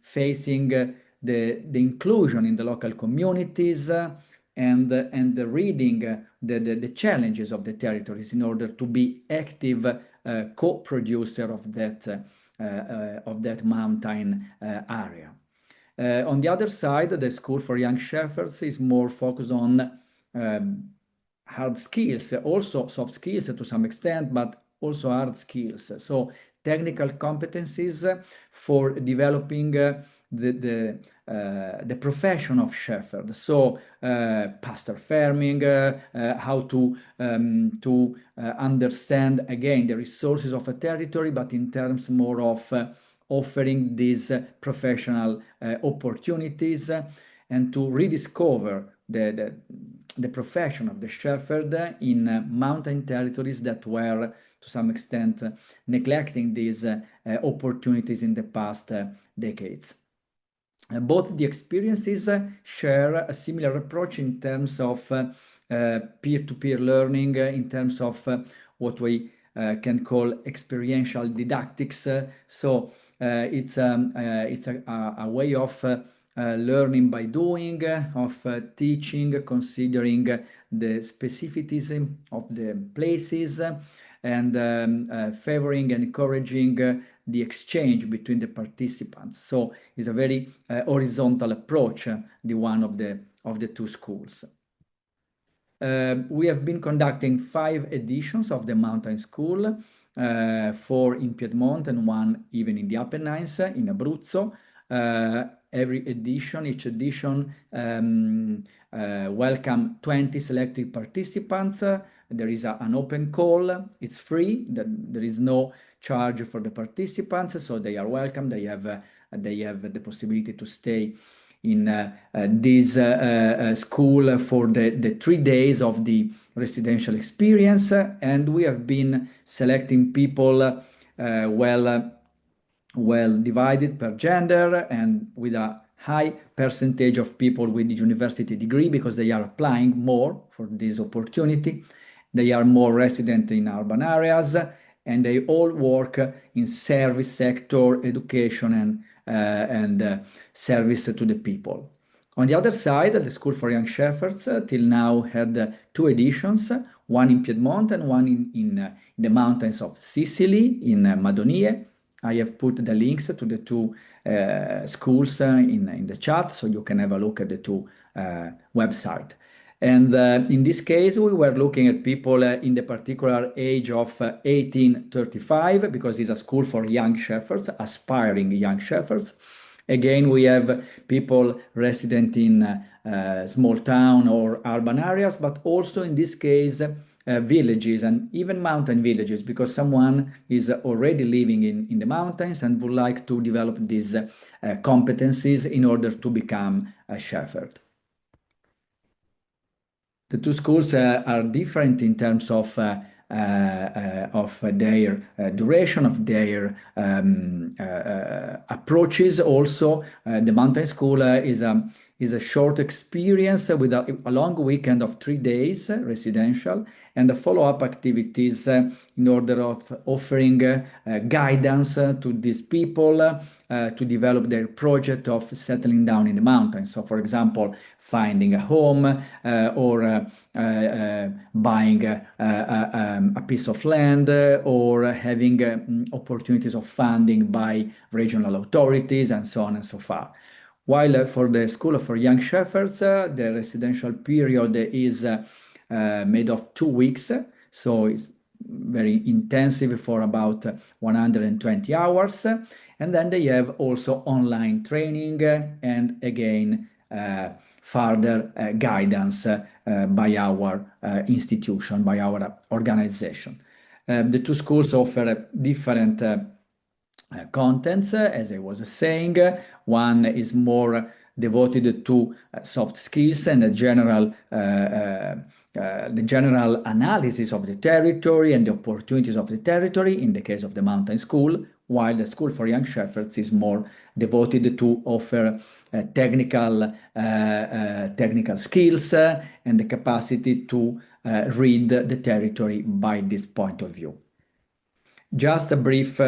[SPEAKER 5] facing the inclusion in the local communities, and the reading the challenges of the territories in order to be active co-producer of that mountain area. On the other side, the School for Young Shepherds is more focused on hard skills, also soft skills to some extent, but also hard skills. So technical competencies for developing the profession of shepherd. So pasture farming, how to understand again the resources of a territory, but in terms more of offering these professional opportunities, and to rediscover the profession of the shepherd in mountain territories that were to some extent neglecting these opportunities in the past decades. Both the experiences share a similar approach in terms of peer-to-peer learning, in terms of what we can call experiential didactics. So it's a way of learning by doing, of teaching, considering the specificity of the places, and favoring and encouraging the exchange between the participants. So it's a very horizontal approach, the one of the two schools. We have been conducting 5 editions of the mountain school, 4 in Piedmont and 1 even in the Apennines, in Abruzzo. Each edition welcome 20 selected participants. There is an open call. It's free. There is no charge for the participants, so they are welcome. They have the possibility to stay in this school for the 3 days of the residential experience, and we have been selecting people well divided per gender, and with a high percentage of people with university degree, because they are applying more for this opportunity. They are more resident in urban areas, and they all work in service sector, education, and service to the people. On the other side, the School for Young Shepherds till now had 2 editions, one in Piedmont and one in the mountains of Sicily, in Madonie. I have put the links to the 2 schools in the chat, so you can have a look at the 2 websites. And in this case, we were looking at people in the particular age of 18-35, because it's a school for young shepherds, aspiring young shepherds. Again, we have people resident in small town or urban areas, but also in this case, villages and even mountain villages, because someone is already living in the mountains and would like to develop these competencies in order to become a shepherd. The two schools are different in terms of their duration, of their approaches. Also, the mountain school is a short experience with a long weekend of 3 days residential, and the follow-up activities in order of offering guidance to these people to develop their project of settling down in the mountains. So, for example, finding a home or buying a piece of land or having opportunities of funding by regional authorities and so on and so forth. While for the School for Young Shepherds, the residential period is made of 2 weeks, so it's very intensive for about 120 hours. And then they have also online training and again further guidance by our institution, by our organization. The two schools offer different contents, as I was saying. One is more devoted to soft skills and the general analysis of the territory and the opportunities of the territory in the case of the mountain school, while the School for Young Shepherds is more devoted to offer technical skills and the capacity to read the territory by this point of view. Just a brief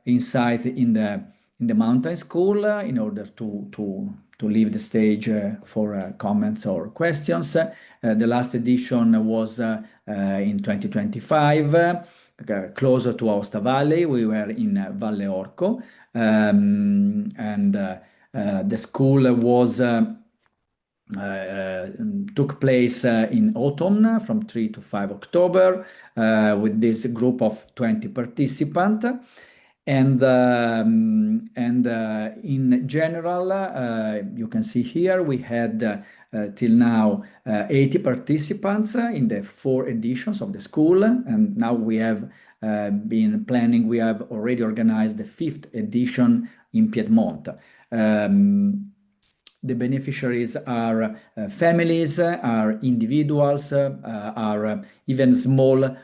[SPEAKER 5] insight in the mountain school in order to leave the stage for comments or questions. The last edition was in 2025, closer to Aosta Valley. We were in Valle Orco, and the school was took place in autumn from 3 to 5 October with this group of 20 participants. And in general, you can see here we had till now 80 participants in the 4 editions of the school, and now we have been planning, we have already organized the 5th edition in Piedmont. The beneficiaries are families, are individuals, are even small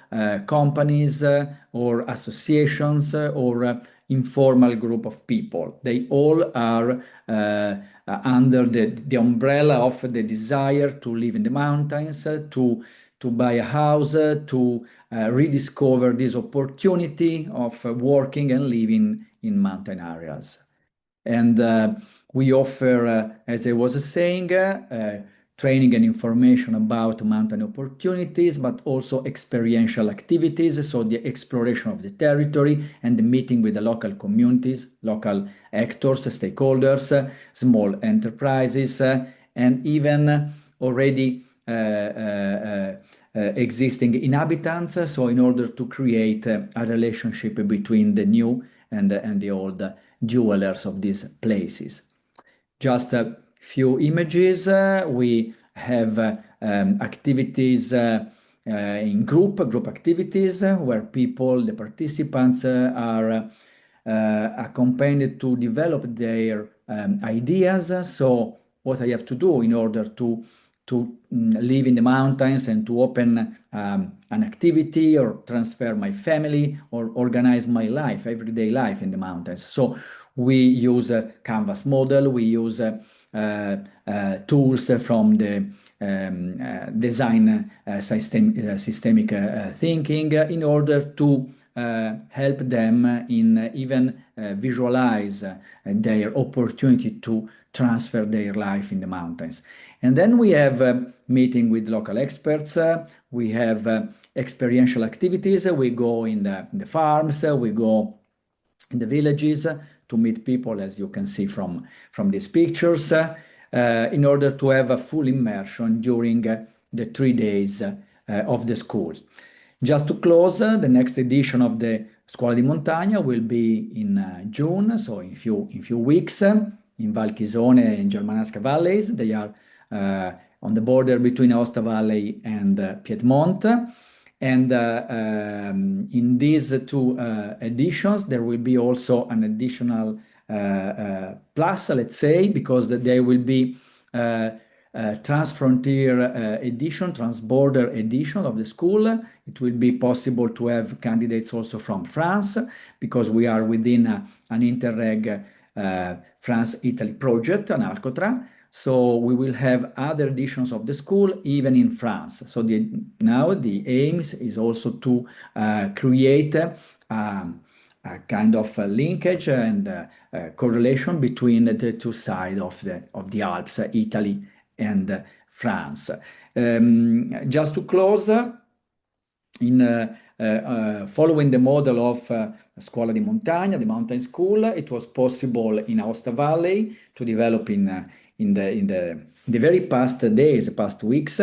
[SPEAKER 5] companies or associations or informal group of people. They all are under the umbrella of the desire to live in the mountains, to buy a house, to rediscover this opportunity of working and living in mountain areas. And we offer, as I was saying, training and information about mountain opportunities, but also experiential activities, so the exploration of the territory and the meeting with the local communities, local actors, stakeholders, small enterprises, and even already existing inhabitants, so in order to create a relationship between the new and the old dwellers of these places. Just a few images. We have activities in group activities where people, the participants, are accompanied to develop their ideas. So what I have to do in order to live in the mountains and to open an activity or transfer my family or organize my life, everyday life in the mountains. So we use a canvas model, we use tools from the design systemic thinking in order to help them in even visualize their opportunity to transfer their life in the mountains. And then we have a meeting with local experts, we have experiential activities, we go in the farms, we go in the villages to meet people, as you can see from these pictures, in order to have a full immersion during the 3 days of the schools. Just to close, the next edition of the Scuola di Montagna will be in June, so in few weeks, in Val Chisone and Germanasca valleys. They are on the border between Aosta Valley and Piedmont. And in these two editions, there will be also an additional plus, let's say, because there will be transfrontier edition, transborder edition of the school. It will be possible to have candidates also from France, because we are within an Interreg France-Italy project, an Alcotra. So we will have other editions of the school even in France. So now the aim is also to create a kind of a linkage and correlation between the two sides of the Alps, Italy and France. Just to close, following the model of Scuola di Montagna, the mountain school, it was possible in Aosta Valley to develop in the very past days, past weeks,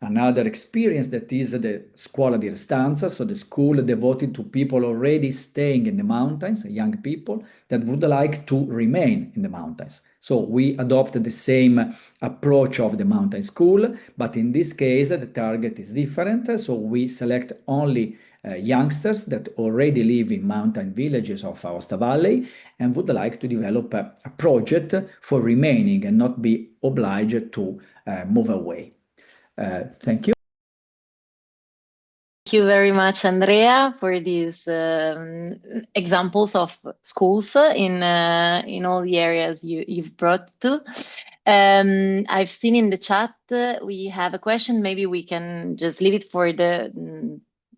[SPEAKER 5] another experience that is the Scuola di Restanza, so the school devoted to people already staying in the mountains, young people that would like to remain in the mountains. So we adopted the same approach of the mountain school, but in this case, the target is different. So we select only youngsters that already live in mountain villages of Aosta Valley and would like to develop a project for remaining and not be obliged to move away. Thank you.
[SPEAKER 2] Thank you very much, Andrea, for these examples of schools in all the areas you've brought to. I've seen in the chat we have a question. Maybe we can just leave it for the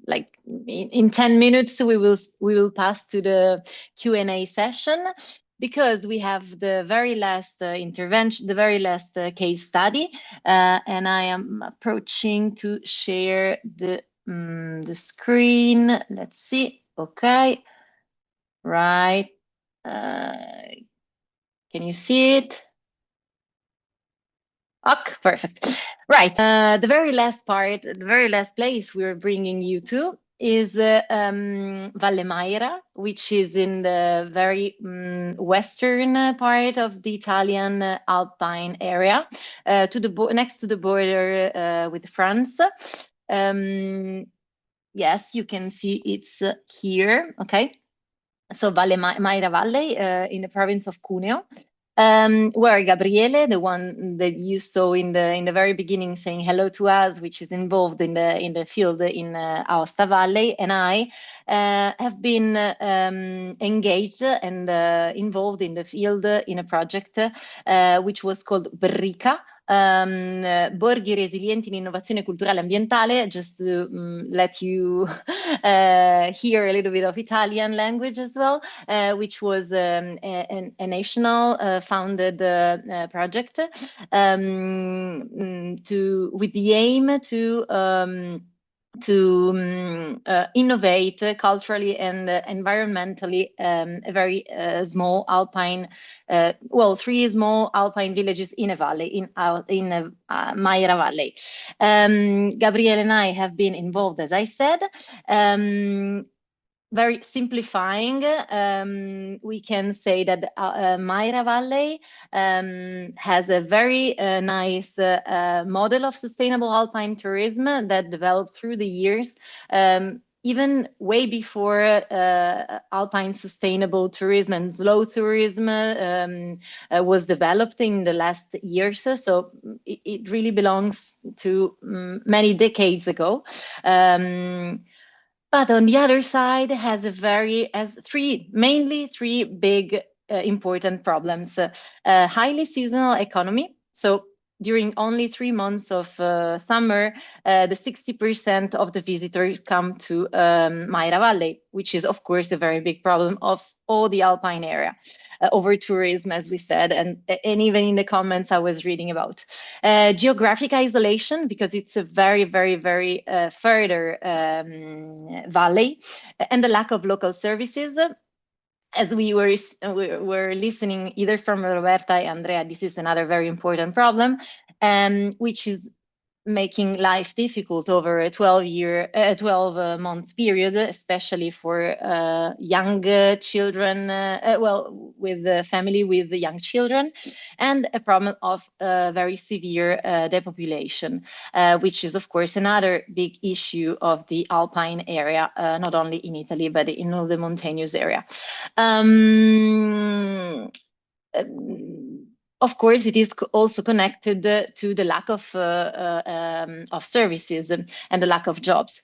[SPEAKER 2] like in 10 minutes. We will pass to the Q&A session, because we have the very last intervention, the very last case study, and I am approaching to share the screen. Let's see. Okay, right. Can you see it? Okay, perfect. Right. The very last part, the very last place we're bringing you to is Valle Maira, which is in the very western part of the Italian Alpine area, next to the border with France. Yes, you can see it's here. Okay, so Maira Valley in the province of Cuneo. Where Gabriele, the one that you saw in the very beginning saying hello to us, which is involved in the field in Aosta Valley, and I have been engaged and involved in the field in a project which was called BRICA, Borghi Resilienti in Innovazione Culturale Ambientale, just to let you hear a little bit of Italian language as well, which was a national founded project with the aim to innovate culturally and environmentally a very small alpine, three small alpine villages in a valley, in Maira Valley. Gabriele and I have been involved, as I said. Very simplifying, we can say that Maira Valley has a very nice model of sustainable alpine tourism that developed through the years, even way before alpine sustainable tourism and slow tourism was developed in the last years. So it really belongs to many decades ago. But on the other side, has mainly three big important problems. Highly seasonal economy. So during only 3 months of summer, the 60% of the visitors come to Maira Valley, which is, of course, a very big problem of all the alpine area. Over tourism, as we said, and even in the comments I was reading about. Geographic isolation, because it's a very, very, very further valley, and the lack of local services. As we were listening either from Roberta and Andrea, this is another very important problem, which is making life difficult over a 12 month period, especially for young children, with the family with the young children, and a problem of very severe depopulation, which is of course another big issue of the Alpine area, not only in Italy, but in all the mountainous area. Of course, it is also connected to the lack of services and the lack of jobs.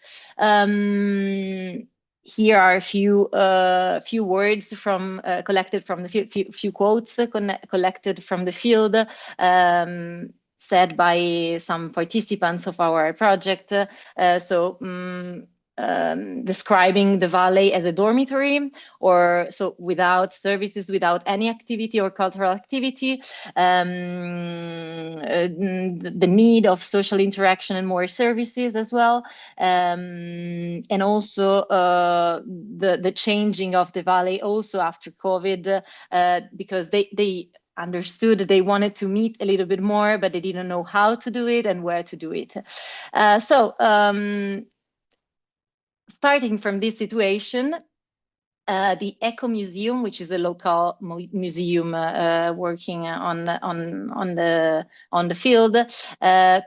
[SPEAKER 2] Here are a few words from collected from the few quotes collected from the field, said by some participants of our project. Describing the valley as a dormitory, or so without services, without any activity or cultural activity, the need of social interaction and more services as well, and also the changing of the valley also after COVID, because they understood they wanted to meet a little bit more, but they didn't know how to do it and where to do it. Starting from this situation, the Eco Museum, which is a local museum working on the field,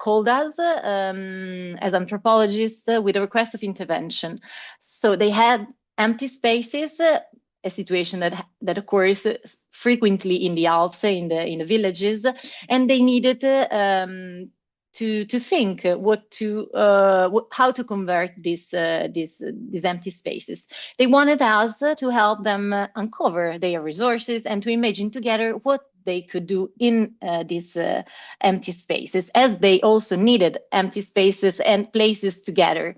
[SPEAKER 2] called us as anthropologists with a request of intervention. So they had empty spaces, a situation that occurs frequently in the Alps, in the villages, and they needed to think how to convert these empty spaces. They wanted us to help them uncover their resources and to imagine together what they could do in these empty spaces, as they also needed empty spaces and places together.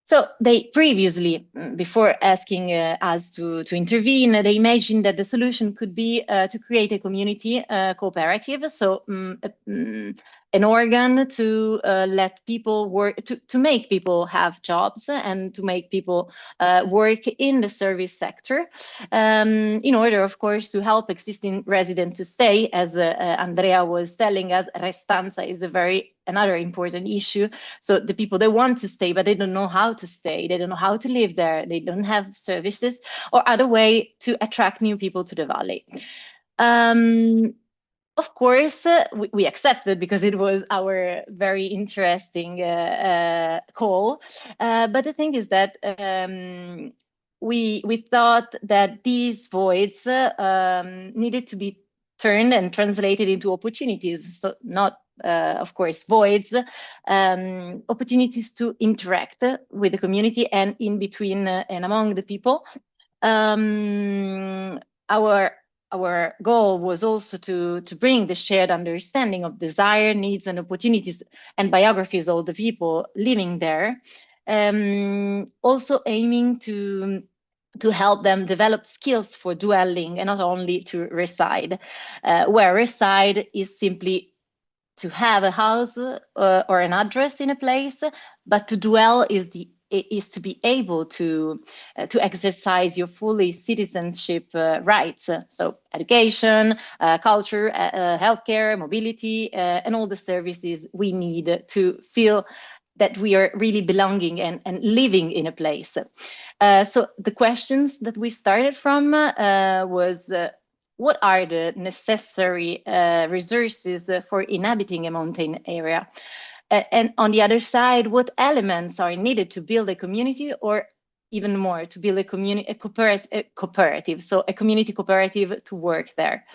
[SPEAKER 2] So they previously, before asking us to intervene, they imagined that the solution could be to create a community cooperative, so an organ to let people work, to make people have jobs and to make people work in the service sector, in order, of course, to help existing residents to stay. As Andrea was telling us, restanza is another important issue. So the people, they want to stay, but they don't know how to stay. They don't know how to live there. They don't have services or other way to attract new people to the valley. Of course, we accepted because it was our very interesting call. But the thing is that we thought that these voids needed to be turned and translated into opportunities. So not, of course, voids, opportunities to interact with the community and in between and among the people. Our goal was also to bring the shared understanding of desire, needs, and opportunities and biographies of all the people living there. Also aiming to help them develop skills for dwelling and not only to reside, where reside is simply to have a house or an address in a place, but to dwell is to be able to exercise your fully citizenship rights. So education, culture, healthcare, mobility, and all the services we need to feel that we are really belonging and living in a place. So the questions that we started from was, what are the necessary resources for inhabiting a mountain area? And on the other side, what elements are needed to build a community, or even more, to build a cooperative, so a community cooperative to work there.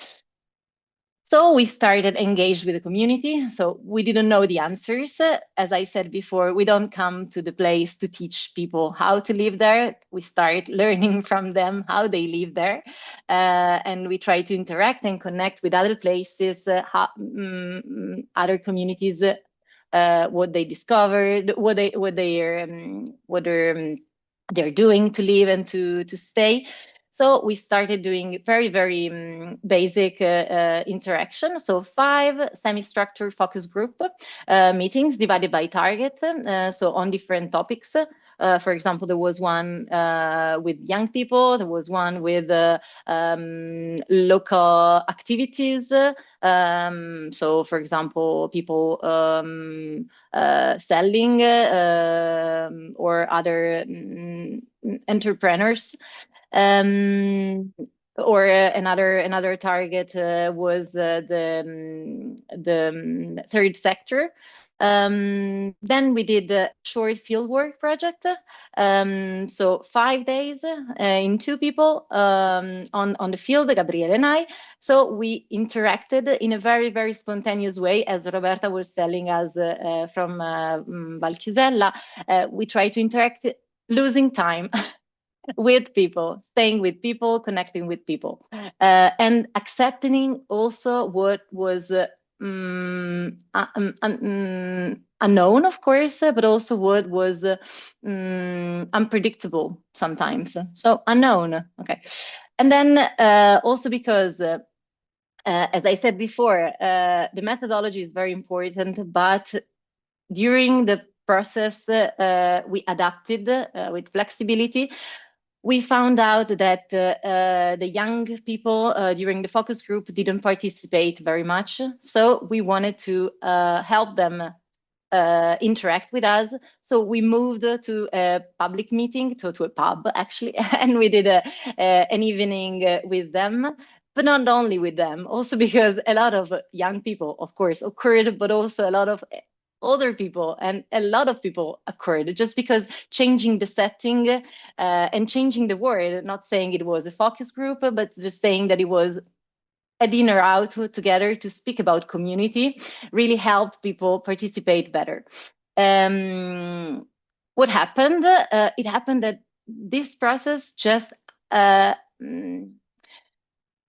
[SPEAKER 2] So we started engaged with the community. So we didn't know the answers. As I said before, we don't come to the place to teach people how to live there. We start learning from them how they live there. And we try to interact and connect with other places, other communities, what they discovered, what they're doing to live and to stay. So we started doing very, very basic interaction. So 5 semi-structured focus group meetings divided by target, so on different topics. For example, there was one with young people, there was one with local activities. So, for example, people selling or other entrepreneurs. Or another target was the third sector. Then we did a short fieldwork project. So 5 days in 2 people on the field, Gabriele and I. So we interacted in a very, very spontaneous way, as Roberta was telling us from Valchiusella. We try to interact losing time with people, staying with people, connecting with people, and accepting also what was unknown, of course, but also what was unpredictable sometimes. So unknown, okay. And then also because, as I said before, the methodology is very important, but during the process, we adapted with flexibility. We found out that the young people during the focus group didn't participate very much. So we wanted to help them interact with us. So we moved to a public meeting, to a pub actually, and we did an evening with them. But not only with them, also because a lot of young people, of course, occurred, but also a lot of older people and a lot of people occurred, just because changing the setting and changing the word, not saying it was a focus group, but just saying that it was a dinner out together to speak about community, really helped people participate better. What happened? It happened that this process just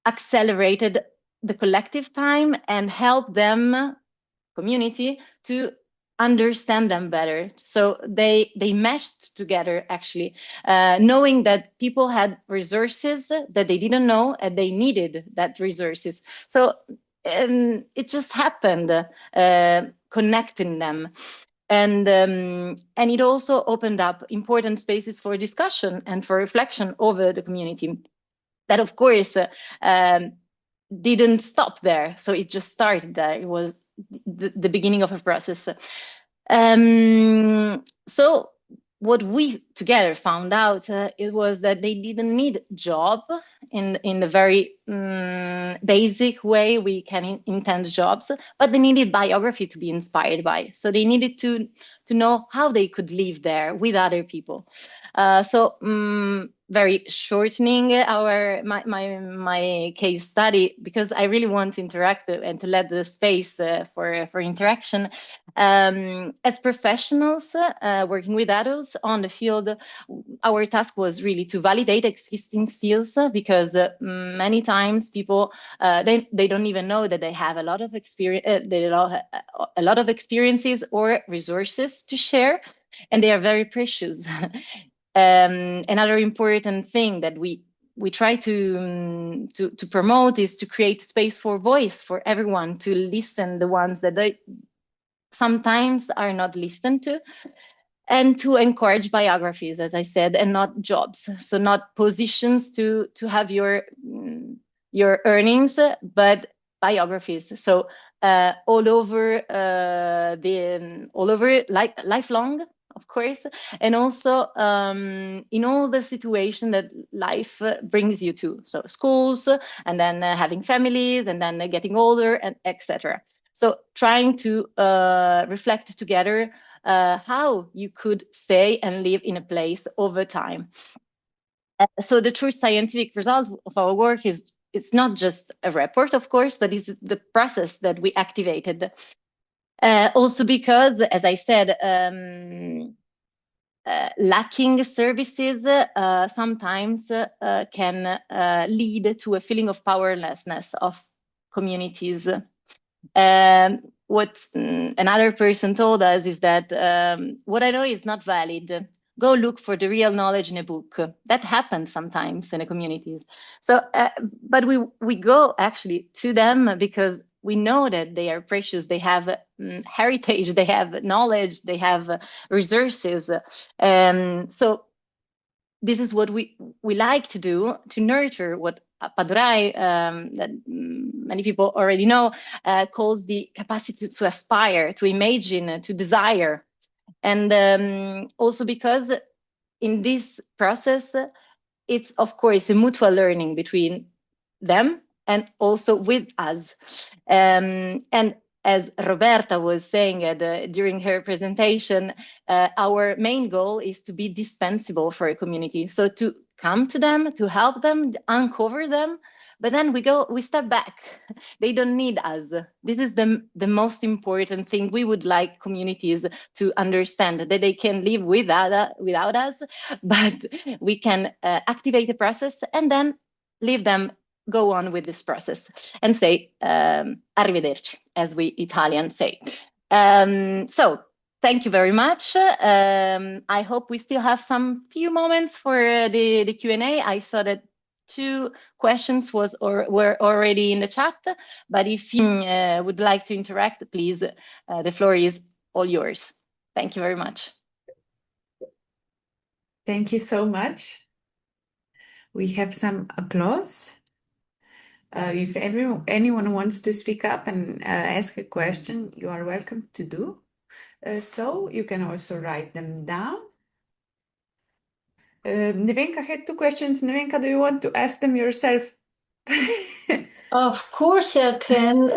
[SPEAKER 2] accelerated the collective time and helped them, community, to understand them better. So they meshed together, actually, knowing that people had resources that they didn't know and they needed that resources. So it just happened, connecting them. And it also opened up important spaces for discussion and for reflection over the community. That, of course, didn't stop there. So it just started there. It was the beginning of a process. So what we together found out, it was that they didn't need job in the very basic way we can intend jobs, but they needed biography to be inspired by. So they needed to know how they could live there with other people. So very shortening my case study, because I really want to interact and to let the space for interaction. As professionals working with adults on the field, our task was really to validate existing skills, because many times people they don't even know that they have a lot of experience, a lot of experiences or resources to share, and they are very precious. Another important thing that we try to promote is to create space for voice for everyone, to listen the ones that they sometimes are not listened to, and to encourage biographies, as I said, and not jobs. So not positions to have your earnings, but biographies. So all over lifelong, of course, and also in all the situation that life brings you to. So schools, and then having families, and then getting older, and etc. So trying to reflect together how you could stay and live in a place over time. So the true scientific result of our work is, it's not just a report, of course, but it's the process that we activated. Also because, as I said, lacking services sometimes can lead to a feeling of powerlessness of communities. What another person told us is that what I know is not valid. Go look for the real knowledge in a book. That happens sometimes in the communities. So, but we go actually to them because we know that they are precious. They have heritage, they have knowledge, they have resources. So this is what we like to do, to nurture what Padurai, that many people already know, calls the capacity to aspire, to imagine, to desire. And also because in this process, it's, of course, a mutual learning between them and also with us. And as Roberta was saying during her presentation, our main goal is to be dispensable for a community. So to come to them, to help them, uncover them, but then we step back. They don't need us. This is the most important thing. We would like communities to understand that they can live without us, but we can activate the process and then leave them go on with this process and say arrivederci, as we Italians say. So thank you very much. I hope we still have some few moments for the Q&A. I saw that 2 questions were already in the chat, but if you would like to interact, please, the floor is all yours. Thank you very much.
[SPEAKER 1] Thank you so much. We have some applause. If anyone wants to speak up and ask a question, you are welcome to do so. You can also write them down. Nevenka had 2 questions. Nevenka, do you want to ask them yourself?
[SPEAKER 6] Of course I can.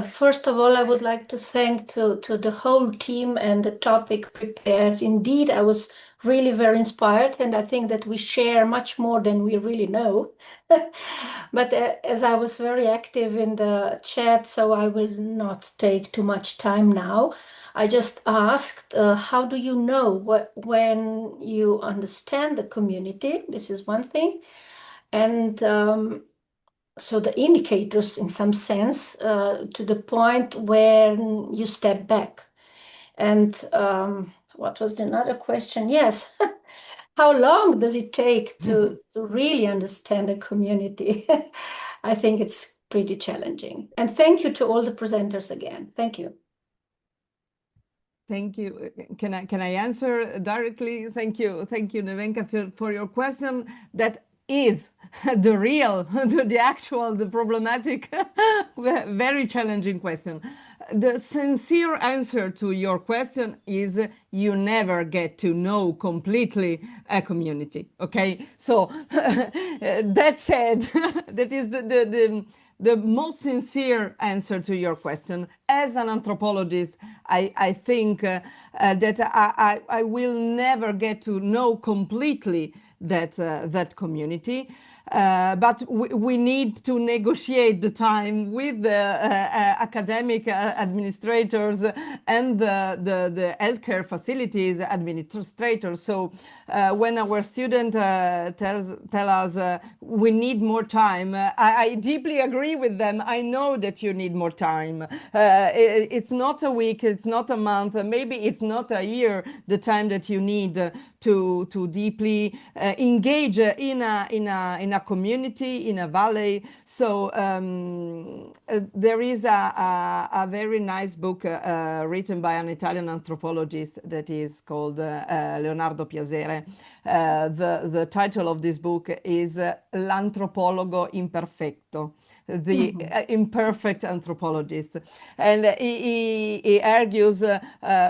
[SPEAKER 6] First of all, I would like to thank to the whole team and the topic prepared. Indeed, I was really very inspired, and I think that we share much more than we really know. But as I was very active in the chat, so I will not take too much time now. I just asked, how do you know when you understand the community? This is one thing. And so the indicators, in some sense, to the point when you step back. And what was another question? Yes. How long does it take to really understand a community? I think it's pretty challenging. And thank you to all the presenters again. Thank you.
[SPEAKER 4] Thank you. Can I answer directly? Thank you, Nevenka, for your question. That is the problematic, very challenging question. The sincere answer to your question is you never get to know completely a community. Okay, so that said, that is the most sincere answer to your question. As an anthropologist, I think that I will never get to know completely that community. But we need to negotiate the time with the academic administrators and the healthcare facilities administrators. So when our student tell us we need more time, I deeply agree with them. I know that you need more time. It's not a week, it's not a month, maybe it's not a year, the time that you need to deeply engage in a community, in a valley. So there is a very nice book written by an Italian anthropologist that is called Leonardo Piasere. The title of this book is L'antropologo imperfetto, the imperfect anthropologist. And he argues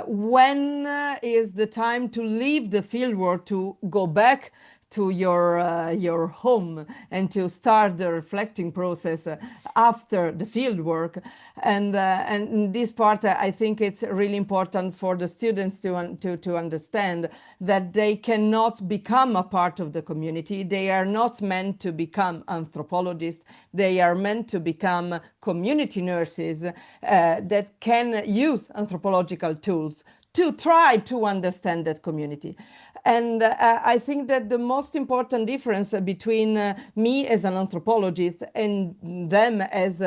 [SPEAKER 4] when is the time to leave the fieldwork, to go back to your home and to start the reflecting process after the field work. And in this part, I think it's really important for the students to understand that they cannot become a part of the community. They are not meant to become anthropologists. They are meant to become community nurses that can use anthropological tools to try to understand that community. And I think that the most important difference between me as an anthropologist and them as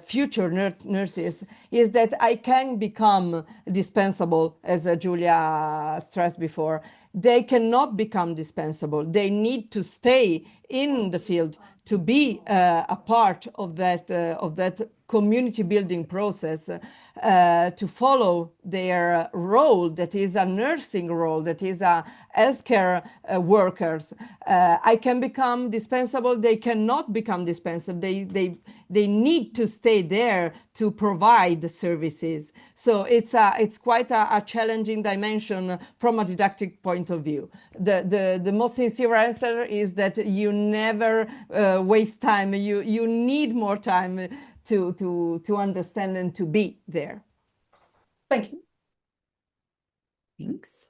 [SPEAKER 4] future nurses is that I can become dispensable, as Giulia stressed before. They cannot become dispensable. They need to stay in the field to be a part of that community building process to follow their role, that is a nursing role, that is a healthcare workers. I can become dispensable, they cannot become dispensable. They need to stay there to provide the services. So it's quite a challenging dimension from a didactic point of view. The most sincere answer is that you never waste time. You need more time to understand and to be there.
[SPEAKER 6] Thank you.
[SPEAKER 1] Thanks.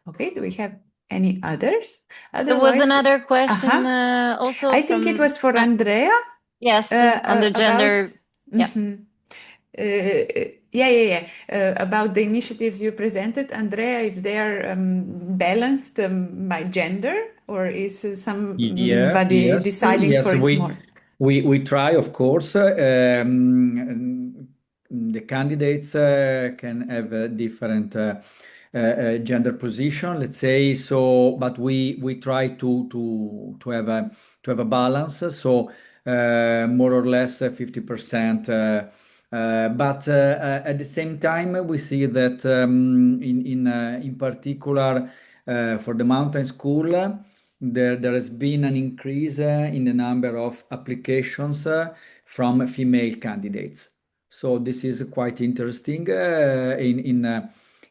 [SPEAKER 1] Okay, do we have any others?
[SPEAKER 2] There was another question also
[SPEAKER 1] I think it was for Andrea.
[SPEAKER 2] Yes, on the gender.
[SPEAKER 1] About the initiatives you presented, Andrea, if they are balanced by gender, or is somebody deciding for it more?
[SPEAKER 5] We try, of course. The candidates can have a different gender position, let's say. So, but we try to have a balance. So more or less 50%. But at the same time, we see that in particular for the mountain school, there has been an increase in the number of applications from female candidates. So this is quite interesting in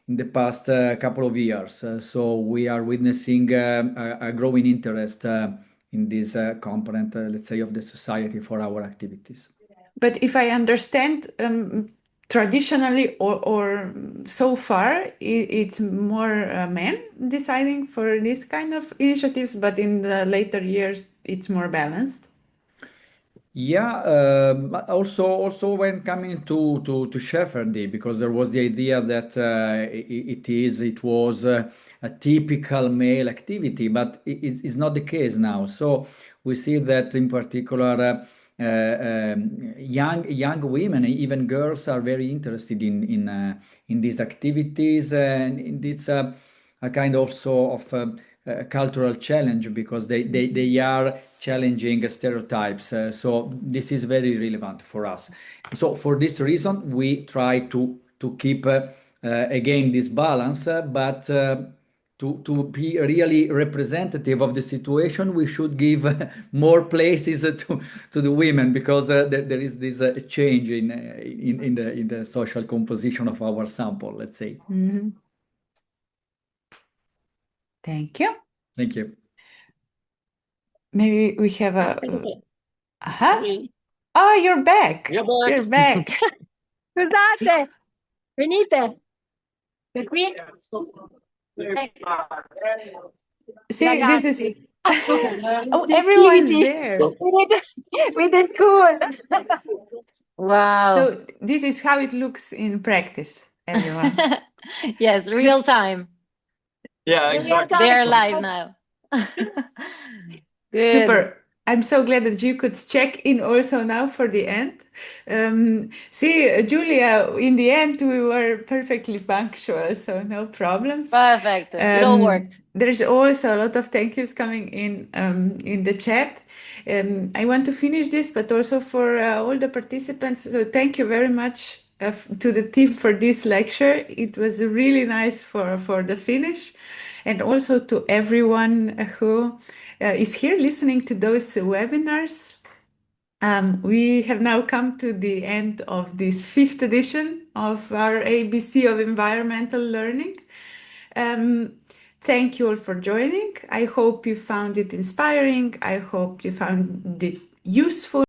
[SPEAKER 5] the past couple of years. So we are witnessing a growing interest in this component, let's say, of the society for our activities.
[SPEAKER 1] But if I understand, traditionally or so far, it's more men deciding for this kind of initiatives, but in the later years, it's more balanced.
[SPEAKER 5] Yeah, also when coming to Shepherding, because there was the idea that it was a typical male activity, but it's not the case now. So we see that in particular young women, even girls, are very interested in these activities, and it's a kind also of a cultural challenge, because they are challenging stereotypes. So this is very relevant for us. So for this reason, we try to keep again this balance, but to be really representative of the situation, we should give more places to the women, because there is this change in the social composition of our sample, let's say.
[SPEAKER 1] Mm-hmm. Thank you.
[SPEAKER 5] Thank you.
[SPEAKER 1] Maybe we have a... Oh, you're back. You're back.
[SPEAKER 6] Scusate, venite. Qui.
[SPEAKER 1] See, this is... Oh, everyone's there.
[SPEAKER 6] With the school.
[SPEAKER 2] Wow.
[SPEAKER 1] So this is how it looks in practice, everyone.
[SPEAKER 2] Yes, real time.
[SPEAKER 3] Yeah, exactly.
[SPEAKER 2] They are live now. Good.
[SPEAKER 1] Super. I'm so glad that you could check in also now for the end. See, Giulia, in the end, we were perfectly punctual, so no problems.
[SPEAKER 2] Perfect. It all worked.
[SPEAKER 1] There's also a lot of thank yous coming in the chat. I want to finish this, but also for all the participants. So thank you very much to the team for this lecture. It was really nice for the finish, and also to everyone who is here listening to those webinars. We have now come to the end of this 5th edition of our ABC of Environmental Learning. Thank you all for joining. I hope you found it inspiring. I hope you found it useful.